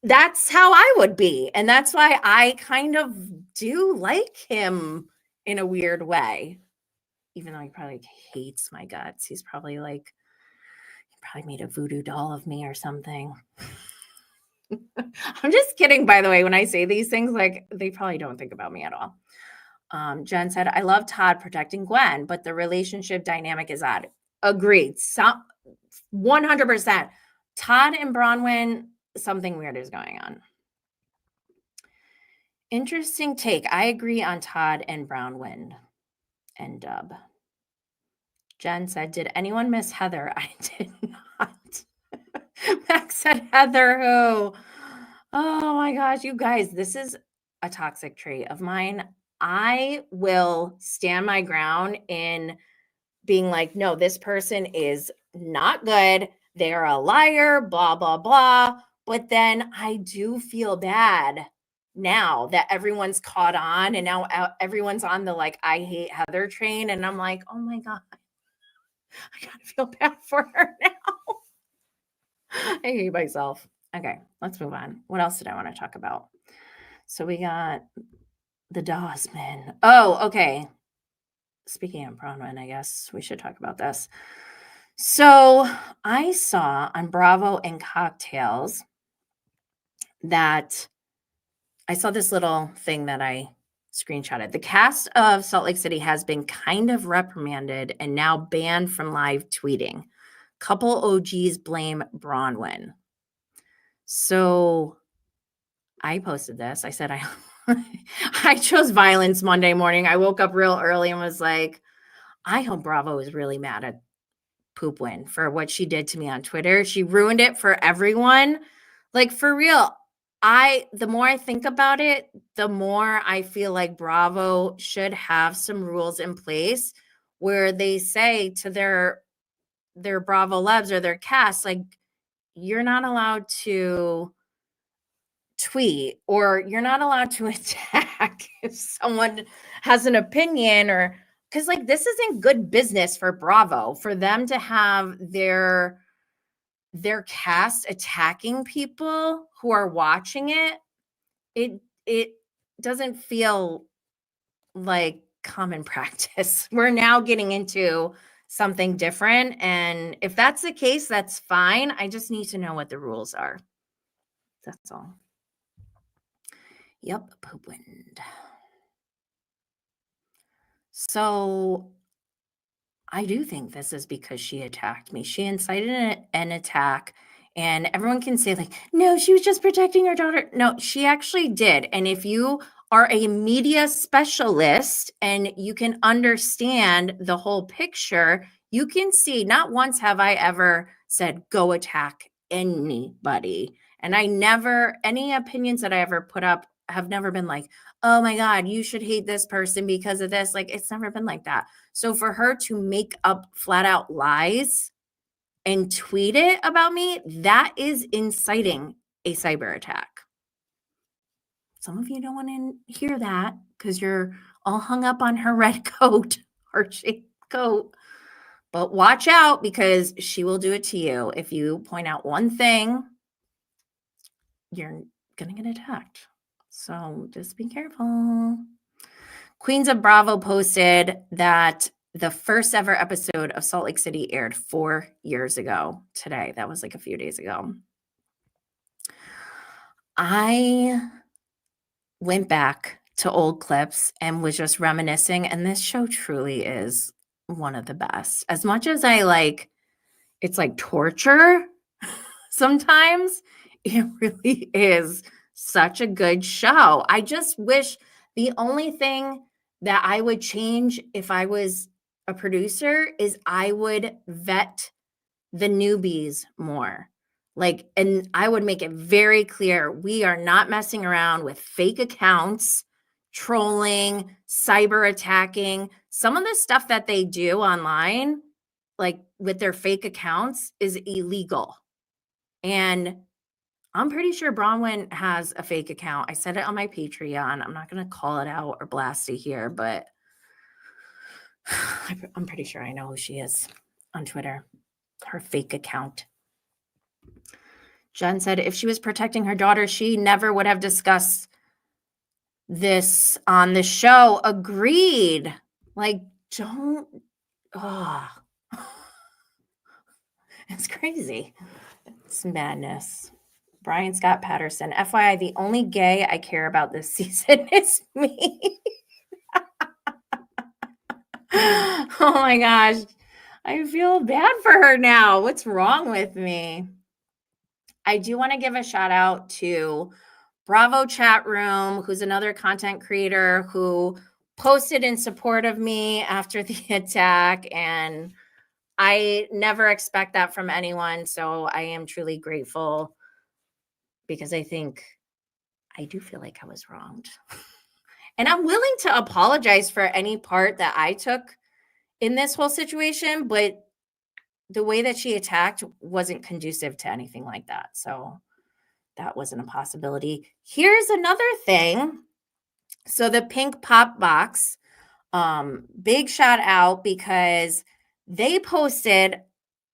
Speaker 1: That's how I would be. And that's why I kind of do like him in a weird way. Even though he probably hates my guts. He's probably like, he probably made a voodoo doll of me or something. I'm just kidding, by the way, when I say these things, like they probably don't think about me at all. Jen said, I love Todd protecting Gwen, but the relationship dynamic is odd. Agreed. 100%. Todd and Bronwyn, something weird is going on. Interesting take. I agree on Todd and Bronwyn and Dub. Jen said, did anyone miss Heather? I did not. Max said Heather who. Oh my gosh, you guys, this is a toxic trait of mine. I will stand my ground in being like, no, this person is not good. They're a liar, blah, blah, blah. But then I do feel bad now that everyone's caught on and now everyone's on the like, I hate Heather train. And I'm like, oh my God, I gotta feel bad for her now. I hate myself. Okay, let's move on. What else did I want to talk about? So we got the Dawsman. Oh, okay. Speaking of Bronwyn, I guess we should talk about this. So I saw on Bravo and Cocktails that I saw this little thing that I screenshotted. The cast of Salt Lake City has been kind of reprimanded and now banned from live tweeting. Couple OGs blame Bronwyn. So I posted this. I said I chose violence Monday morning. I woke up real early and was like, I hope Bravo is really mad at Poopwin for what she did to me on Twitter. She ruined it for everyone. Like, for real. The more I think about it, the more I feel like Bravo should have some rules in place where they say to their Bravo Lebs or their cast, like, you're not allowed to tweet or you're not allowed to attack if someone has an opinion, or because like this isn't good business for Bravo for them to have their cast attacking people who are watching it. It doesn't feel like common practice. We're now getting into something different, and if that's the case, that's fine. I just need to know what the rules are. That's all. Yep, poop wind. So I do think this is because she attacked me. She incited an attack, and everyone can say, like, no, she was just protecting her daughter. No, she actually did. And if you are a media specialist and you can understand the whole picture, you can see not once have I ever said, go attack anybody. And any opinions that I ever put up have never been like, oh my God, you should hate this person because of this. Like, it's never been like that. So for her to make up flat out lies and tweet it about me, that is inciting a cyber attack. Some of you don't want to hear that because you're all hung up on her red coat, heart-shaped coat. But watch out, because she will do it to you. If you point out one thing, you're going to get attacked. So just be careful. Queens of Bravo posted that the first ever episode of Salt Lake City aired 4 years ago today. That was like a few days ago. I went back to old clips and was just reminiscing, and this show truly is one of the best. As much as it's like torture sometimes, it really is such a good show. I just wish the only thing that I would change if I was a producer is I would vet the newbies more. And I would make it very clear, we are not messing around with fake accounts, trolling, cyber attacking. Some of the stuff that they do online, like with their fake accounts, is illegal. And I'm pretty sure Bronwyn has a fake account. I said it on my Patreon. I'm not going to call it out or blast it here, but I'm pretty sure I know who she is on Twitter. Her fake account. Jen said if she was protecting her daughter, she never would have discussed this on the show. Agreed. Like, don't. Oh. It's crazy. It's madness. Brian Scott Patterson. FYI, the only gay I care about this season is me. Oh my gosh. I feel bad for her now. What's wrong with me? I do want to give a shout out to Bravo Chat Room, who's another content creator who posted in support of me after the attack. And I never expect that from anyone. So I am truly grateful because I do feel like I was wronged. And I'm willing to apologize for any part that I took in this whole situation, but the way that she attacked wasn't conducive to anything like that. So that wasn't a possibility. Here's another thing. So the pink pop box, big shout out because they posted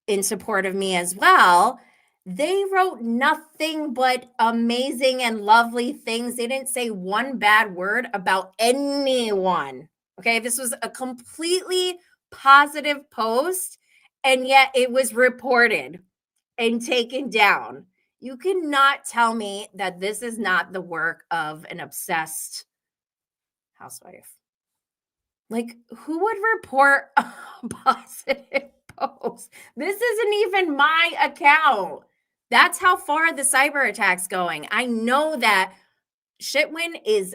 Speaker 1: in support of me as well. They wrote nothing but amazing and lovely things. They didn't say one bad word about anyone. Okay, this was a completely positive post, and yet it was reported and taken down. You cannot tell me that this is not the work of an obsessed housewife. Like, who would report a positive post? This isn't even my account. That's how far the cyber attack's going. I know that Shitwin is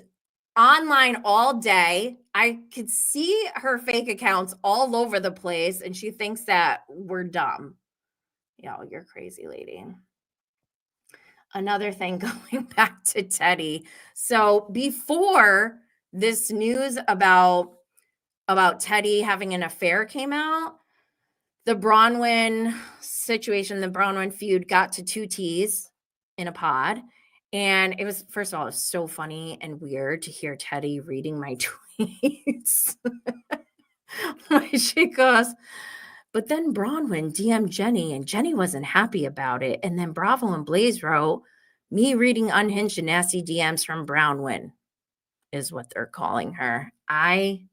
Speaker 1: online all day. I could see her fake accounts all over the place, and she thinks that we're dumb. Yo, you're crazy, lady. Another thing going back to Teddy. So before this news about Teddy having an affair came out, the Bronwyn situation, the Bronwyn feud got to 2 T's in a pod. And it was, first of all, it was so funny and weird to hear Teddy reading my tweets. She goes, but then Bronwyn DM'd Jenny and Jenny wasn't happy about it. And then Bravo and Blaze wrote, me reading unhinged and nasty DMs from Bronwyn is what they're calling her. I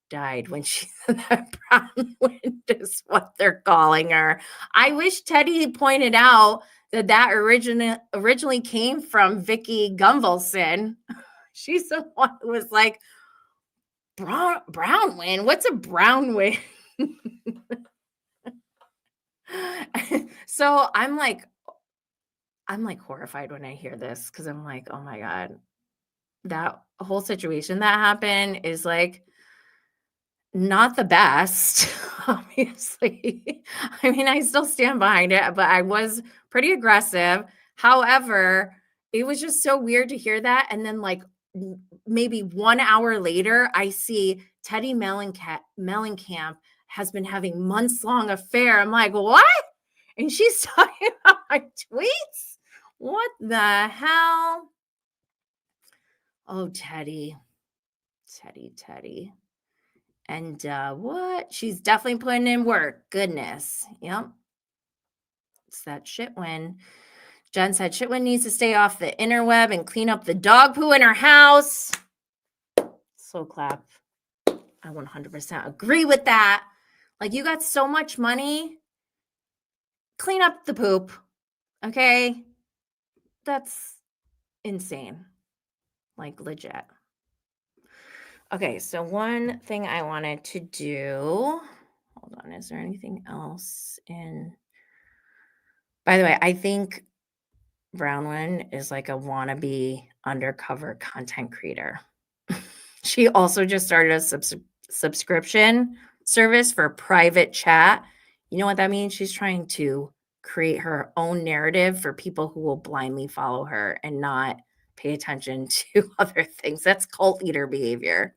Speaker 1: died when she said that. Bronwyn is what they're calling her. I wish Teddy pointed out that originally came from Vicky Gunvalson. She's the one who was like, Brownwyn? What's a Brownwyn? So I'm like horrified when I hear this because I'm like, oh my God, that whole situation that happened is like not the best, obviously. I mean, I still stand behind it, but I was pretty aggressive. However, it was just so weird to hear that. And then like maybe 1 hour later, I see Teddy Mellencamp has been having months-long affair. I'm like, what? And she's talking about my tweets? What the hell? Oh, Teddy. And what? She's definitely putting in work. Goodness. Yep. It's that Shitwin. Jen said Shitwin needs to stay off the interweb and clean up the dog poo in her house. Slow clap. I 100% agree with that. Like, you got so much money. Clean up the poop. Okay? That's insane. Like, legit. Okay, so one thing I wanted to do. Hold on, is there anything else in? By the way, I think Bronwyn is like a wannabe undercover content creator. She also just started a subscription service for private chat. You know what that means? She's trying to create her own narrative for people who will blindly follow her and not pay attention to other things. That's cult leader behavior.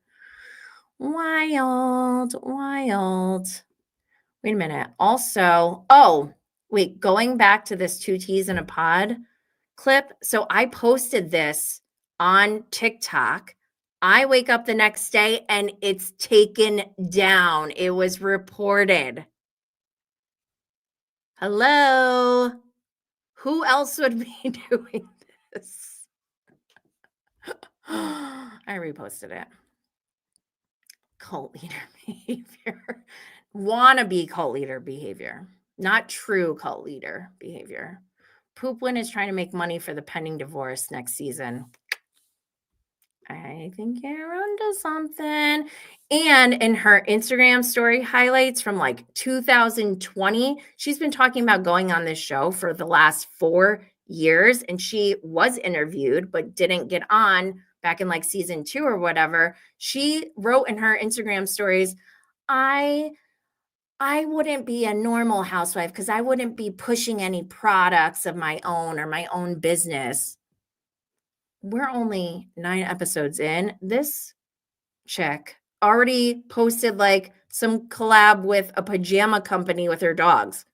Speaker 1: Wild. Wait a minute. Also, going back to this 2 T's in a pod clip. So I posted this on TikTok. I wake up the next day and it's taken down. It was reported. Hello? Who else would be doing this? I reposted it. Cult leader behavior. Wannabe cult leader behavior. Not true cult leader behavior. Poopwin is trying to make money for the pending divorce next season. I think you're onto something. And in her Instagram story highlights from like 2020, she's been talking about going on this show for the last 4 years. And she was interviewed, but didn't get on back in like season 2 or whatever. She wrote in her Instagram stories, I I wouldn't be a normal housewife because I wouldn't be pushing any products of my own or my own business. We're only 9 episodes in. This chick already posted like some collab with a pajama company with her dogs.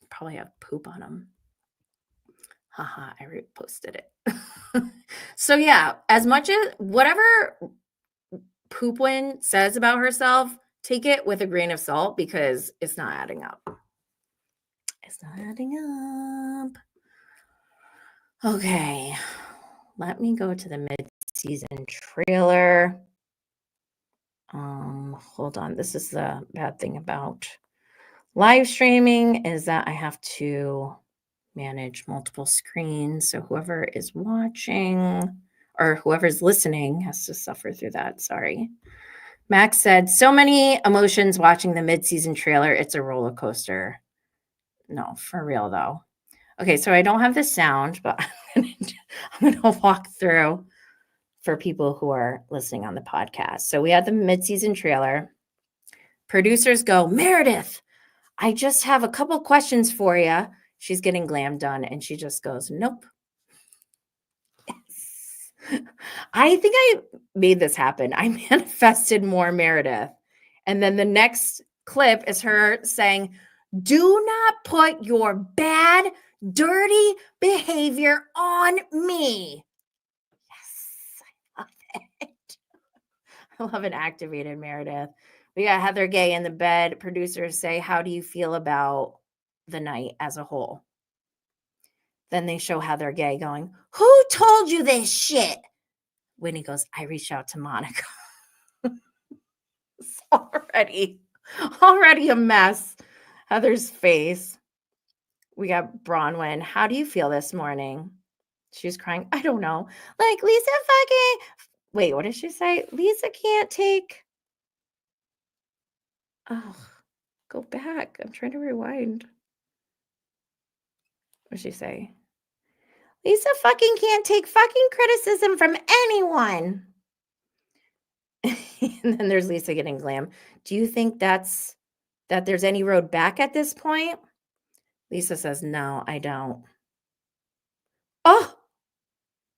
Speaker 1: Probably have poop on them. Haha, I reposted it. So yeah, as much as whatever Poopwin says about herself, take it with a grain of salt because it's not adding up. It's not adding up. Okay, let me go to the mid-season trailer. Hold on. This is the bad thing about live streaming is that I have to manage multiple screens. So whoever is watching or whoever's listening has to suffer through that. Sorry. Max said, so many emotions watching the mid-season trailer. It's a roller coaster. No, for real though. Okay, so I don't have the sound, but I'm going to walk through for people who are listening on the podcast. So we had the mid-season trailer. Producers go, Meredith, I just have a couple questions for you. She's getting glam done, and she just goes, nope. Yes. I think I made this happen. I manifested more Meredith. And then the next clip is her saying, do not put your bad, dirty behavior on me. Yes, I love it. I love an activated Meredith. We got Heather Gay in the bed. Producers say, how do you feel about the night as a whole? Then they show Heather Gay going, who told you this shit? Whitney goes, I reached out to Monica. It's already a mess. Heather's face. We got Bronwyn. How do you feel this morning? She's crying. I don't know. Like Lisa fucking. Wait, what did she say? Lisa can't take. Oh, go back. I'm trying to rewind. What did she say? Lisa fucking can't take fucking criticism from anyone. And then there's Lisa getting glam. Do you think that there's any road back at this point? Lisa says, no, I don't. Oh,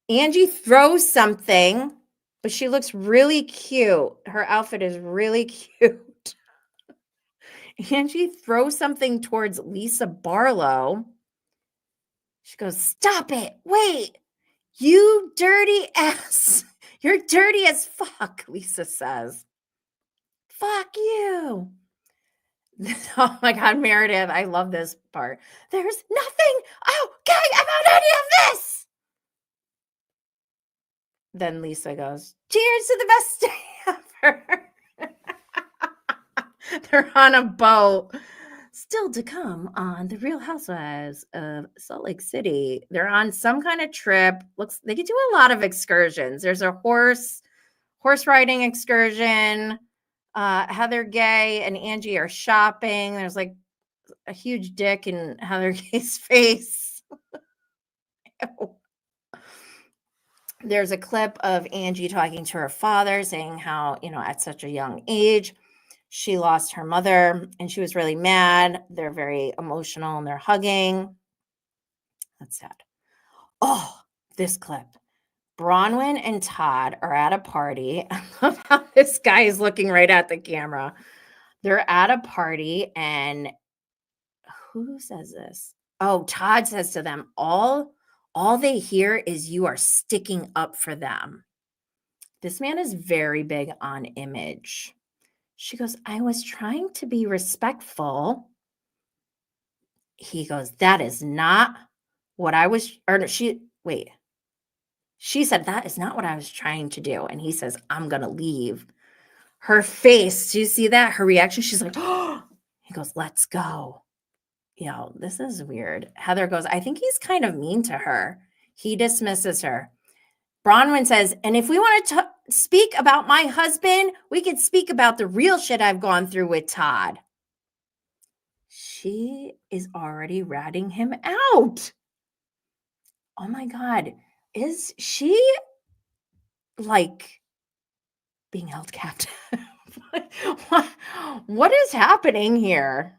Speaker 1: Angie throws something, but she looks really cute. Her outfit is really cute. Angie throws something towards Lisa Barlow. She goes, stop it. Wait, you dirty ass. You're dirty as fuck, Lisa says. Fuck you. Oh my God, Meredith, I love this part. There's nothing okay about any of this. Then Lisa goes, cheers to the best day ever. They're on a boat. Still to come on the Real Housewives of Salt Lake City. They're on some kind of trip. They could do a lot of excursions. There's a horse riding excursion. Heather Gay and Angie are shopping. There's like a huge dick in Heather Gay's face. There's a clip of Angie talking to her father saying how, at such a young age, she lost her mother and she was really mad. They're very emotional and they're hugging. That's sad. Oh, this clip. Bronwyn and Todd are at a party. I love how this guy is looking right at the camera. They're at a party and who says this? Oh, Todd says to them, all they hear is you are sticking up for them. This man is very big on image. She goes, I was trying to be respectful. He goes, that is not what I was, or no, she said, that is not what I was trying to do. And he says, I'm going to leave. Her face, do you see that? Her reaction, she's like, oh, he goes, let's go. This is weird. Heather goes, I think he's kind of mean to her. He dismisses her. Bronwyn says, and if we want to speak about my husband, we could speak about the real shit I've gone through with Todd. She is already ratting him out. Oh my God. Is she like being held captive? what, what is happening here?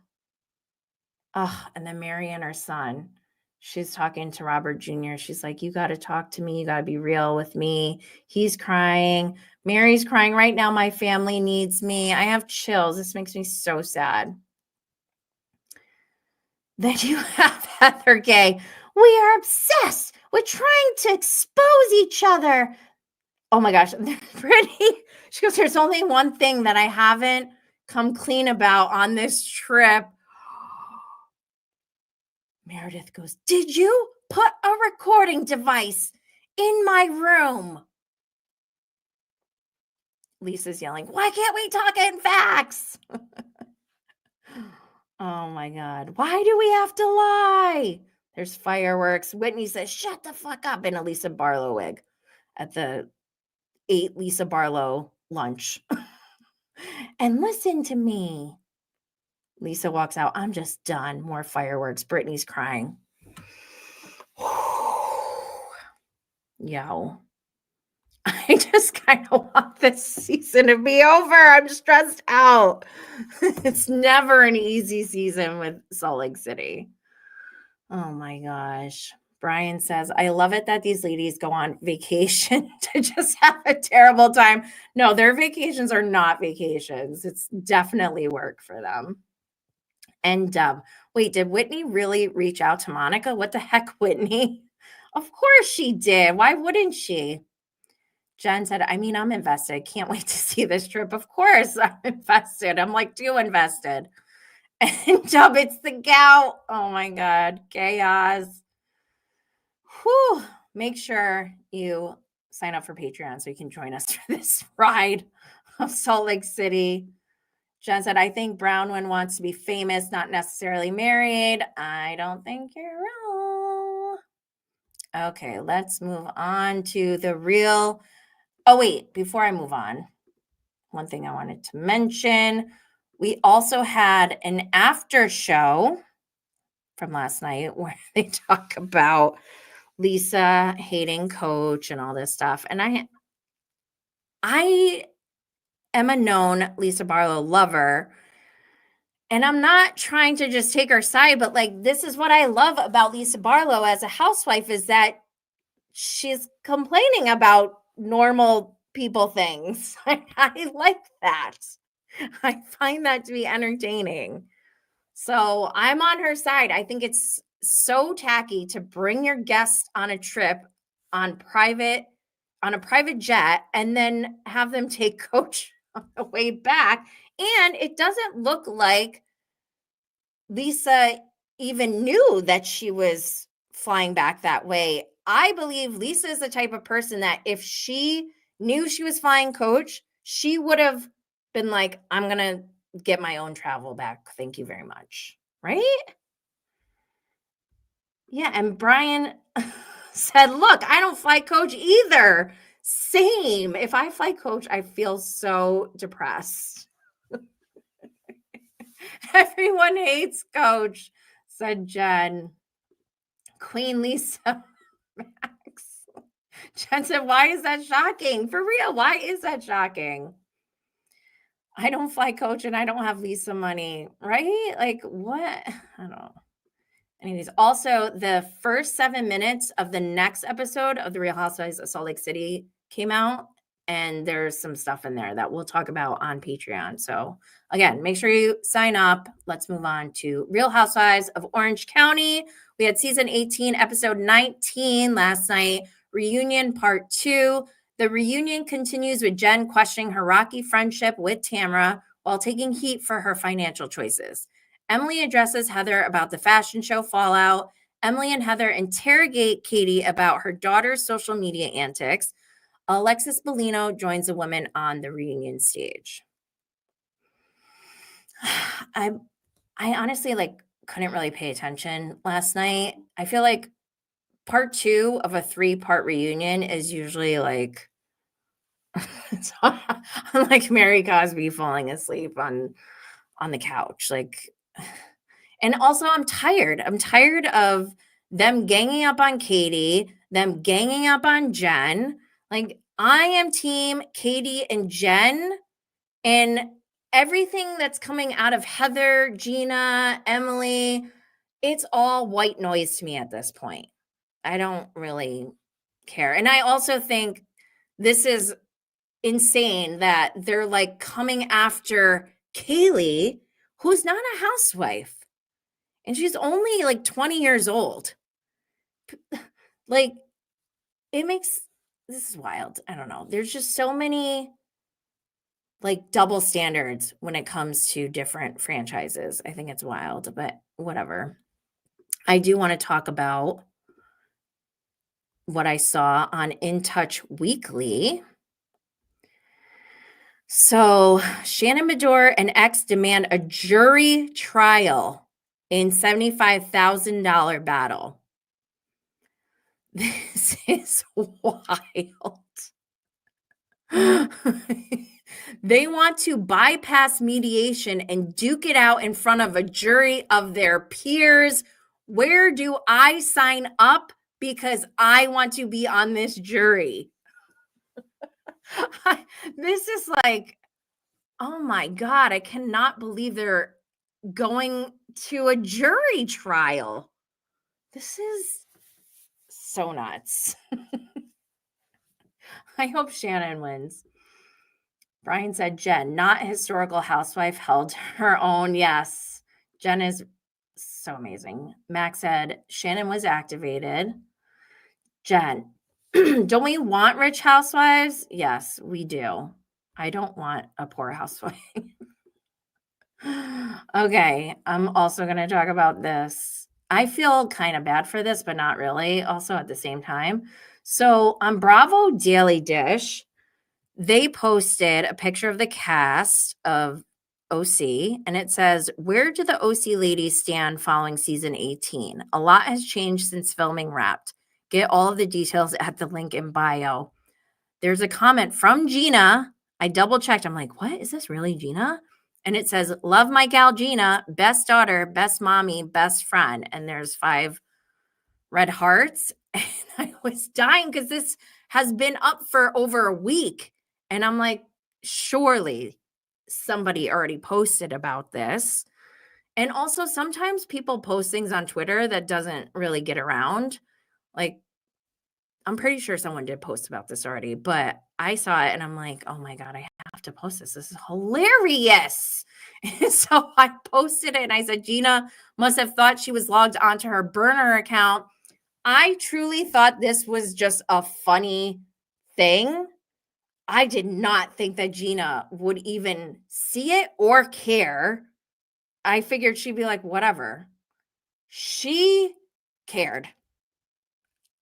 Speaker 1: Oh, and then Mary and her son. She's talking to Robert Jr. She's like, you got to talk to me. You got to be real with me. He's crying. Mary's crying right now. My family needs me. I have chills. This makes me so sad. Then you have Heather Gay. We are obsessed with trying to expose each other. Oh my gosh. Brittany, she goes, there's only one thing that I haven't come clean about on this trip. Meredith goes, did you put a recording device in my room? Lisa's yelling, why can't we talk in facts? Oh my God. Why do we have to lie? There's fireworks. Whitney says, shut the fuck up, in a Lisa Barlow wig at the 8 Lisa Barlow lunch. And listen to me. Lisa walks out. I'm just done. More fireworks. Brittany's crying. Yo. I just kind of want this season to be over. I'm stressed out. It's never an easy season with Salt Lake City. Oh my gosh. Brian says, I love it that these ladies go on vacation to just have a terrible time. No, their vacations are not vacations. It's definitely work for them. And Dub, wait, did Whitney really reach out to Monica? What the heck, Whitney? Of course she did. Why wouldn't she? Jen said, I mean, I'm invested. Can't wait to see this trip. Of course I'm invested. I'm like too invested. And Dub, it's the gout. Oh my God. Chaos. Whew. Make sure you sign up for Patreon so you can join us for this ride of Salt Lake City. Jen said, I think Bronwyn wants to be famous, not necessarily married. I don't think you're wrong. Okay, let's move on to the real. Oh, wait, before I move on, one thing I wanted to mention, we also had an after show from last night where they talk about Lisa hating Coach and all this stuff. And I am a known Lisa Barlow lover. And I'm not trying to just take her side, but like, this is what I love about Lisa Barlow as a housewife is that she's complaining about normal people things. I like that. I find that to be entertaining. So I'm on her side. I think it's so tacky to bring your guest on a trip on a private jet and then have them take Coach on the way back. And it doesn't look like Lisa even knew that she was flying back that way. I believe Lisa is the type of person that if she knew she was flying Coach, she would have been like, I'm going to get my own travel back. Thank you very much. Right? Yeah. And Brian said, look, I don't fly Coach either. Same. If I fly Coach, I feel so depressed. Everyone hates Coach, said Jen. Queen Lisa Max. Jen said, why is that shocking? For real, why is that shocking? I don't fly Coach and I don't have Lisa money, right? Like, what? I don't know. Anyways, also the first 7 minutes of the next episode of The Real Housewives of Salt Lake City came out, and there's some stuff in there that we'll talk about on Patreon. So again, make sure you sign up. Let's move on to Real Housewives of Orange County. We had season 18, episode 19 last night, reunion part 2. The reunion continues with Jen questioning her rocky friendship with Tamra while taking heat for her financial choices. Emily addresses Heather about the fashion show fallout. Emily and Heather interrogate Katie about her daughter's social media antics. Alexis Bellino joins the women on the reunion stage. I honestly couldn't really pay attention last night. I feel like part 2 of a 3-part reunion is usually like I'm like Mary Cosby falling asleep on the couch. And also I'm tired. I'm tired of them ganging up on Katie, them ganging up on Jen. Like, I am team Katie and Jen in everything that's coming out of Heather, Gina, Emily, it's all white noise to me at this point. I don't really care. And I also think this is insane that they're like coming after Kaylee, who's not a housewife. And she's only like 20 years old. Like, this is wild. I don't know. There's just so many like double standards when it comes to different franchises. I think it's wild, but whatever. I do want to talk about what I saw on In Touch Weekly. So Shannon Medore and ex demand a jury trial in $75,000 battle. This is wild. They want to bypass mediation and duke it out in front of a jury of their peers. Where do I sign up? Because I want to be on this jury. This is like, oh my God, I cannot believe they're going to a jury trial. This is so nuts. I hope Shannon wins. Brian said, Jen, not historical housewife, held her own. Yes, Jen is so amazing. Max said, Shannon was activated. Jen, don't we want rich housewives? Yes, we do. I don't want a poor housewife. Okay, I'm also going to talk about this. I feel kind of bad for this, but not really, also at the same time. So on Bravo Daily Dish, they posted a picture of the cast of OC, and it says, where do the OC ladies stand following season 18? A lot has changed since filming wrapped. Get all of the details at the link in bio. There's a comment from Gina. I double checked. I'm like, what? Is this really Gina? And it says, love my gal Gina, best daughter, best mommy, best friend. And there's 5 red hearts. And I was dying because this has been up for over a week. And I'm like, surely somebody already posted about this. And also sometimes people post things on Twitter that doesn't really get around. Like, I'm pretty sure someone did post about this already, but I saw it and I'm like, oh my God, I have to post this. This is hilarious. And so I posted it and I said, Gina must have thought she was logged onto her burner account. I truly thought this was just a funny thing. I did not think that Gina would even see it or care. I figured she'd be like, whatever. She cared.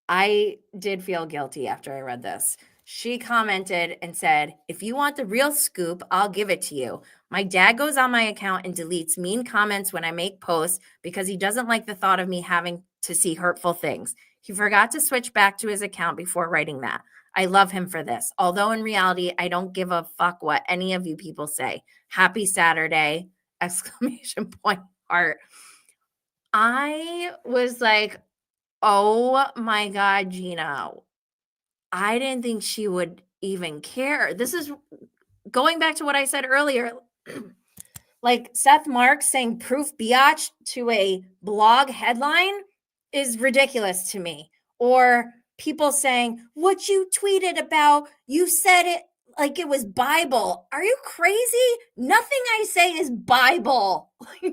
Speaker 1: I did feel guilty after I read this. She commented and said, if you want the real scoop, I'll give it to you. My dad goes on my account and deletes mean comments when I make posts because he doesn't like the thought of me having to see hurtful things. He forgot to switch back to his account before writing that. I love him for this. Although in reality, I don't give a fuck what any of you people say. Happy Saturday! ! Heart. I was like, oh my God, Gina. I didn't think she would even care. This is going back to what I said earlier. Like Seth Marks saying proof biatch to a blog headline is ridiculous to me. Or people saying, what you tweeted about, you said it like it was Bible. Are you crazy? Nothing I say is Bible. Why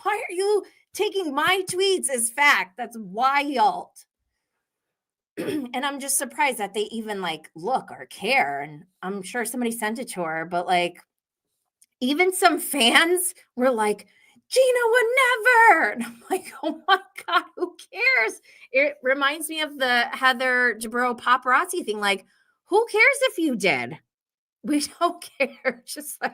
Speaker 1: are you taking my tweets as fact? That's wild. And I'm just surprised that they even like look or care. And I'm sure somebody sent it to her, but like even some fans were like, Gina would never. And I'm like, oh my God, who cares? It reminds me of the Heather Dubrow paparazzi thing. Like, who cares if you did? We don't care. Just like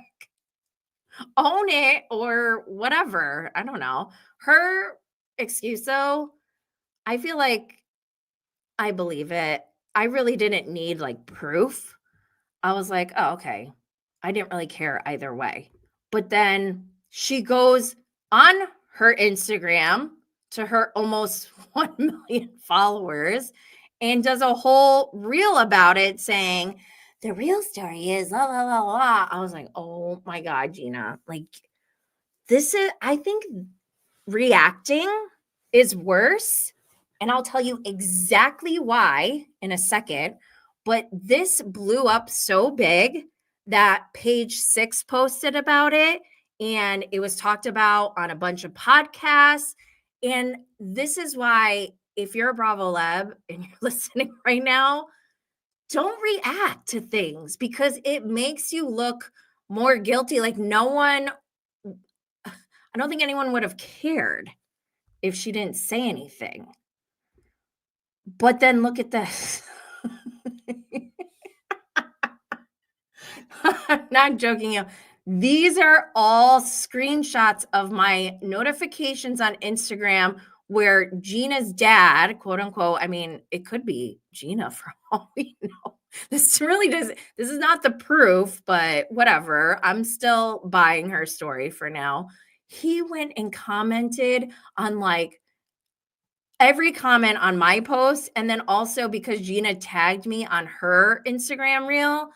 Speaker 1: own it or whatever. I don't know. Her excuse, though, I feel like I believe it. I really didn't need like proof. I was like, oh, okay. I didn't really care either way. But then she goes on her Instagram to her almost 1 million followers and does a whole reel about it saying, the real story is la la la la. I was like, oh my God, Gina. Like, this is, I think reacting is worse. And I'll tell you exactly why in a second. But this blew up so big that Page Six posted about it. And it was talked about on a bunch of podcasts. And this is why, if you're a Bravo Lab and you're listening right now, don't react to things because it makes you look more guilty. Like, no one, I don't think anyone would have cared if she didn't say anything. But then look at this. I'm not joking you. These are all screenshots of my notifications on Instagram where Gina's dad, quote unquote, I mean, it could be Gina for all we know. This really does, this is not the proof, but whatever. I'm still buying her story for now. He went and commented on like every comment on my post. And then also because Gina tagged me on her Instagram reel,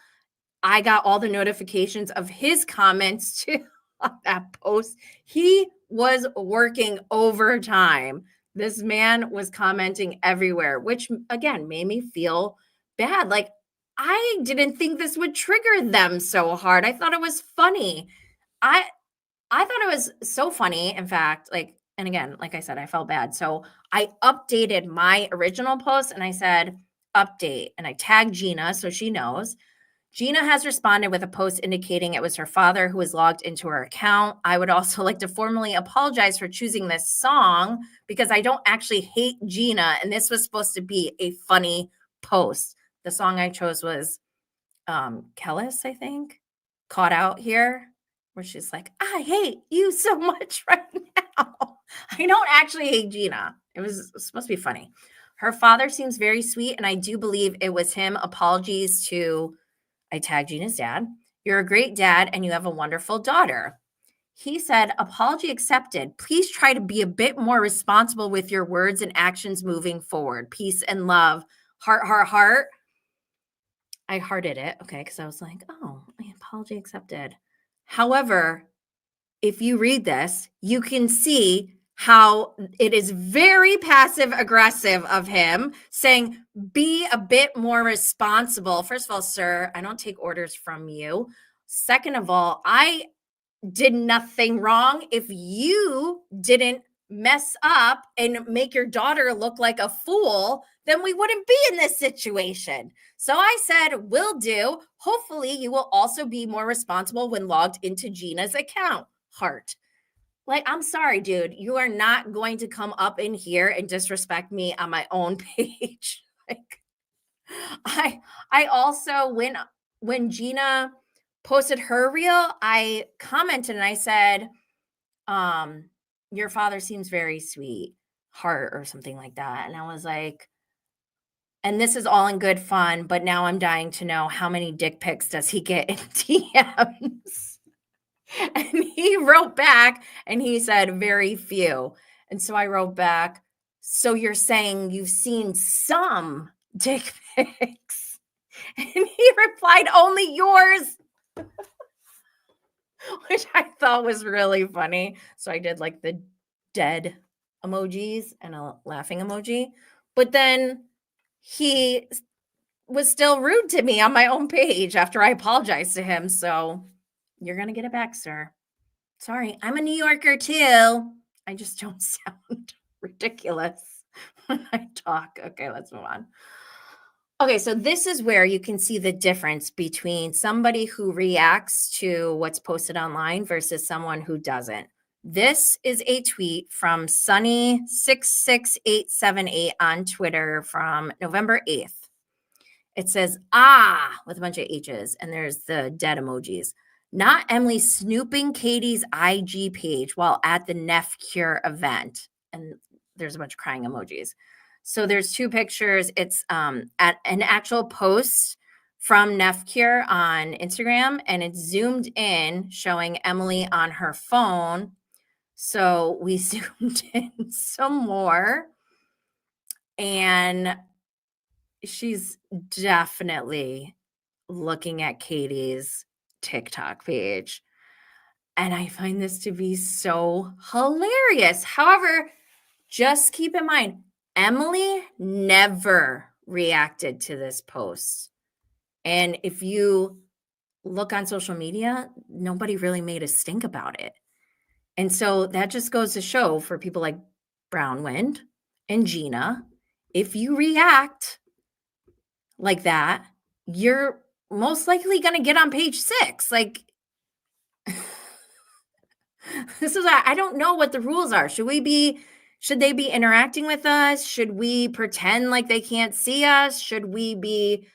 Speaker 1: I got all the notifications of his comments too on that post. He was working overtime. This man was commenting everywhere, which again made me feel bad. Like, I didn't think this would trigger them so hard. I thought it was funny. I I thought it was so funny, in fact, like, and again, like I said, I felt bad. So I updated my original post and I said, update, and I tagged Gina so she knows. Gina has responded with a post indicating it was her father who was logged into her account. I would also like to formally apologize for choosing this song because I don't actually hate Gina, and this was supposed to be a funny post. The song I chose was Kellis, I think, Caught Out Here, where she's like, I hate you so much right now. I don't actually hate Gina. It was supposed to be funny. Her father seems very sweet, and I do believe it was him. Apologies to, I tagged Gina's dad. You're a great dad, and you have a wonderful daughter. He said, apology accepted. Please try to be a bit more responsible with your words and actions moving forward. Peace and love. Heart, heart, heart. I hearted it, okay, because I was like, oh, my apology accepted. However, if you read this, you can see how it is very passive aggressive of him saying, be a bit more responsible. First of all, sir, I don't take orders from you. Second of all, I did nothing wrong. If you didn't mess up and make your daughter look like a fool, then we wouldn't be in this situation. So I said, will do. Hopefully, you will also be more responsible when logged into Gina's account. Heart. Like, I'm sorry, dude. You are not going to come up in here and disrespect me on my own page. Like, I also, when Gina posted her reel, I commented and I said, your father seems very sweet, heart or something like that. And I was like, and this is all in good fun, but now I'm dying to know how many dick pics does he get in DMs? And he wrote back and he said, very few. And so I wrote back, so you're saying you've seen some dick pics? And he replied, only yours, which I thought was really funny. So I did like the dead emojis and a laughing emoji. But then he was still rude to me on my own page after I apologized to him. So you're going to get it back, sir. Sorry, I'm a New Yorker too. I just don't sound ridiculous when I talk. Okay, let's move on. Okay, so this is where you can see the difference between somebody who reacts to what's posted online versus someone who doesn't. This is a tweet from Sunny66878 on Twitter from November 8th. It says, with a bunch of H's, and there's the dead emojis. Not Emily snooping Katie's IG page while at the Neff Cure event. And there's a bunch of crying emojis. So there's two pictures. It's at an actual post from Neff Cure on Instagram, and it's zoomed in showing Emily on her phone. So we zoomed in some more, and she's definitely looking at Katie's TikTok page, and I find this to be so hilarious. However, just keep in mind, Emily never reacted to this post. And if you look on social media, nobody really made a stink about it. And so that just goes to show for people like Bronwyn and Gina, if you react like that, you're most likely going to get on page 6. Like, this is, I don't know what the rules are. Should they be interacting with us? Should we pretend like they can't see us? Should we be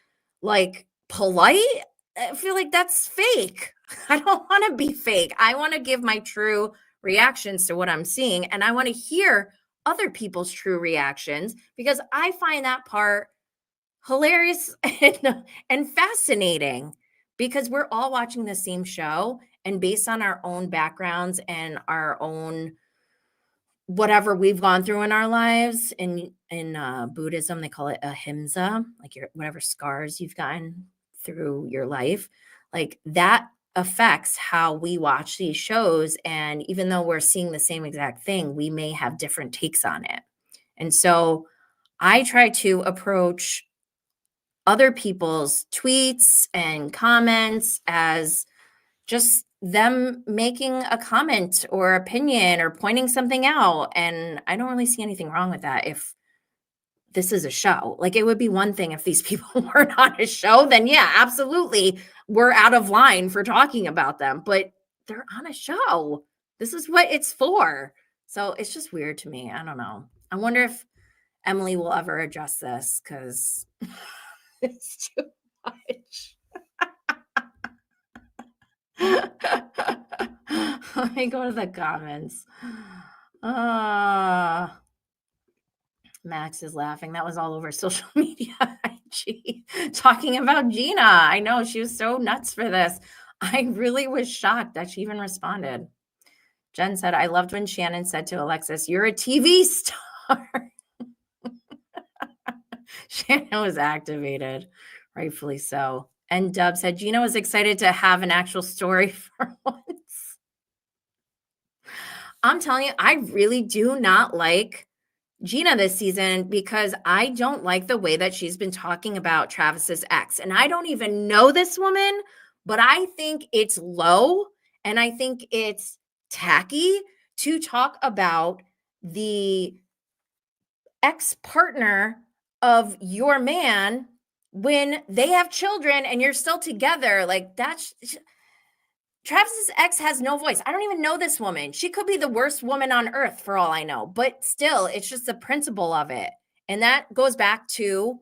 Speaker 1: like polite? I feel like that's fake. I don't want to be fake. I want to give my true reactions to what I'm seeing. And I want to hear other people's true reactions because I find that part hilarious and fascinating because we're all watching the same show, and based on our own backgrounds and our own whatever we've gone through in our lives, in Buddhism they call it ahimsa, like your whatever scars you've gotten through your life, like that affects how we watch these shows. And even though we're seeing the same exact thing, we may have different takes on it. And so I try to approach other people's tweets and comments as just them making a comment or opinion or pointing something out. And I don't really see anything wrong with that. If this is a show, like it would be one thing if these people weren't on a show, then yeah, absolutely. We're out of line for talking about them, but they're on a show. This is what it's for. So it's just weird to me. I don't know. I wonder if Emily will ever address this because it's too much. Let me go to the comments. Max is laughing. That was all over social media. IG talking about Gina. I know she was so nuts for this. I really was shocked that she even responded. Jen said, I loved when Shannon said to Alexis, you're a TV star. Shannon was activated, rightfully so. And Dub said, Gina was excited to have an actual story for once. I'm telling you, I really do not like Gina this season because I don't like the way that she's been talking about Travis's ex. And I don't even know this woman, but I think it's low and I think it's tacky to talk about the ex-partner of your man when they have children and you're still together. Like that's Travis's ex has no voice. I don't even know this woman. She could be the worst woman on earth for all I know, but still, it's just the principle of it. And that goes back to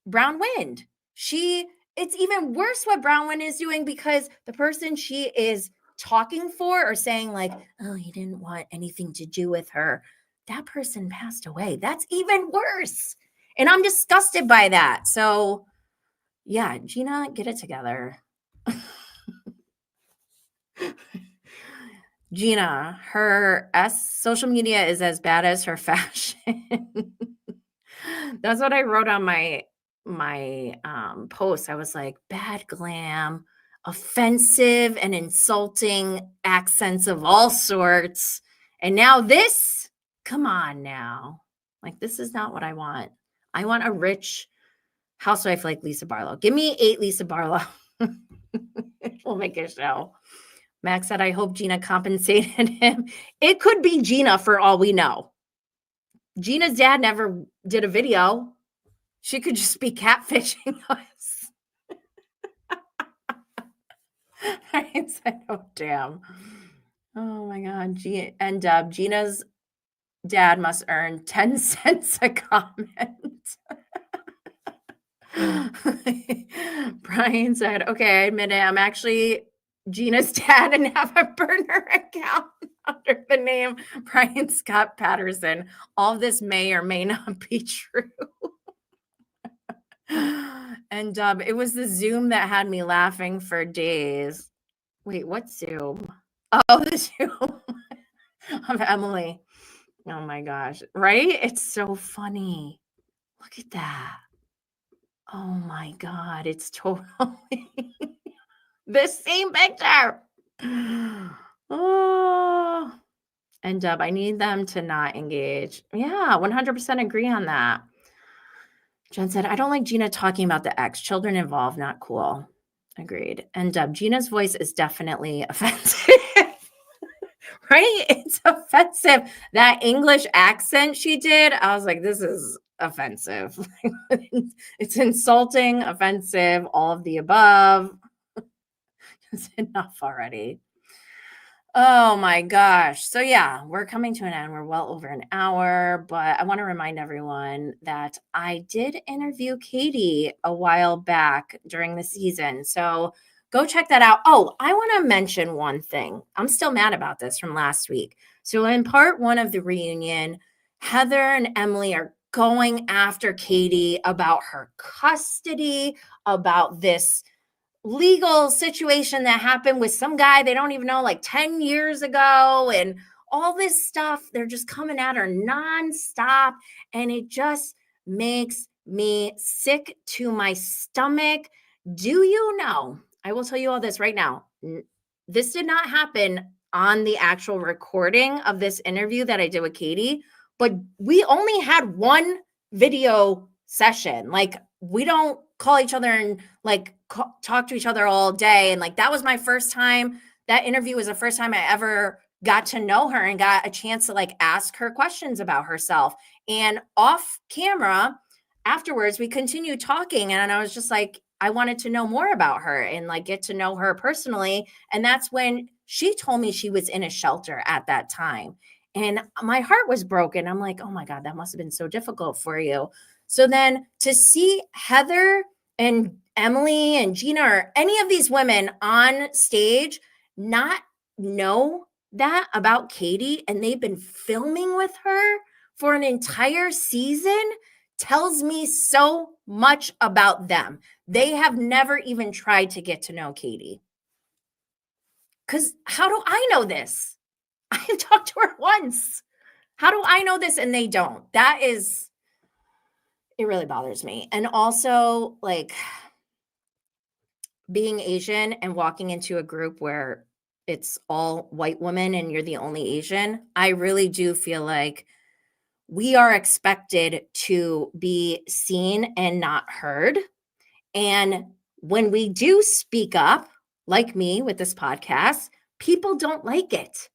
Speaker 1: Bronwyn. It's even worse what Bronwyn is doing because the person she is talking for or saying like, oh, he didn't want anything to do with her. That person passed away. That's even worse. And I'm disgusted by that. So yeah, Gina, get it together. Gina, her social media is as bad as her fashion. That's what I wrote on my post. I was like, bad glam, offensive and insulting accents of all sorts. And now this, come on now. Like, this is not what I want. I want a rich housewife like Lisa Barlow. Give me 8 Lisa Barlow. We'll make a show. Max said, I hope Gina compensated him. It could be Gina for all we know. Gina's dad never did a video. She could just be catfishing us. I said, oh, damn. Oh, my God. And Gina's dad must earn 10 cents a comment. Brian said, okay, I admit it. I'm actually Gina's dad and have a burner account under the name Brian Scott Patterson. All of this may or may not be true. And it was the Zoom that had me laughing for days. Wait, what Zoom? Oh, the Zoom of Emily. Oh my gosh. Right? It's so funny. Look at that. Oh my God, it's totally the same picture. Oh, and Dub, I need them to not engage. Yeah, 100% agree on that. Jen said, I don't like Gina talking about the ex. Children involved, not cool. Agreed. And Dub, Gina's voice is definitely offensive. Right? It's offensive. That English accent she did, I was like, this is offensive. It's insulting, offensive, all of the above. It's enough already. Oh my gosh. So yeah, we're coming to an end. We're well over an hour, but I want to remind everyone that I did interview Katie a while back during the season. So go check that out. Oh, I want to mention one thing. I'm still mad about this from last week. So in part one of the reunion, Heather and Emily are going after Katie about her custody, about this legal situation that happened with some guy they don't even know like 10 years ago and all this stuff. They're just coming at her nonstop. And it just makes me sick to my stomach. Do you know? I will tell you all this right now. This did not happen on the actual recording of this interview that I did with Katie, but we only had one video session. Like, we don't call each other and like talk to each other all day. And like, that was my first time. That interview was the first time I ever got to know her and got a chance to like ask her questions about herself. And off camera afterwards, we continued talking. And I was just like, I wanted to know more about her and like get to know her personally. And that's when she told me she was in a shelter at that time. And my heart was broken. I'm like, oh my God, that must have been so difficult for you. So then to see Heather and Emily and Gina or any of these women on stage not know that about Katie, and they've been filming with her for an entire season, tells me so much about them. They have never even tried to get to know Katie. Because how do I know this? I have talked to her once. How do I know this and they don't? That is, it really bothers me. And also, like, being Asian and walking into a group where it's all white women and you're the only Asian, I really do feel like we are expected to be seen and not heard. And when we do speak up, like me with this podcast, people don't like it.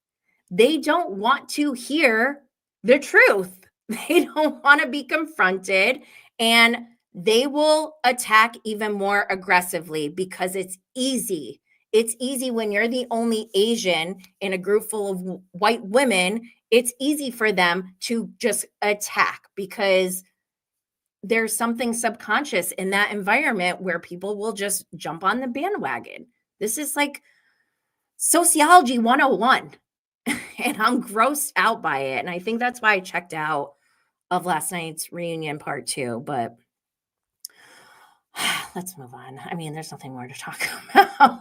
Speaker 1: They don't want to hear the truth. They don't want to be confronted, and they will attack even more aggressively because it's easy. It's easy when you're the only Asian in a group full of white women. It's easy for them to just attack because there's something subconscious in that environment where people will just jump on the bandwagon. This is like sociology 101. And I'm grossed out by it. And I think that's why I checked out of last night's reunion part 2. But let's move on. I mean, there's nothing more to talk about.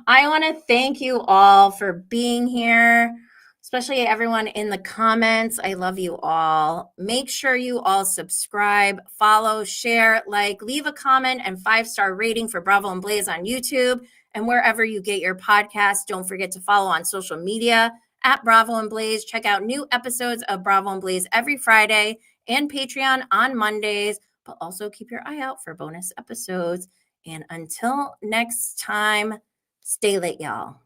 Speaker 1: I want to thank you all for being here, especially everyone in the comments. I love you all. Make sure you all subscribe, follow, share, like, leave a comment and 5-star rating for Bravo and Blaze on YouTube. And wherever you get your podcast, don't forget to follow on social media at Bravo and Blaze. Check out new episodes of Bravo and Blaze every Friday and Patreon on Mondays, but also keep your eye out for bonus episodes. And until next time, stay lit, y'all.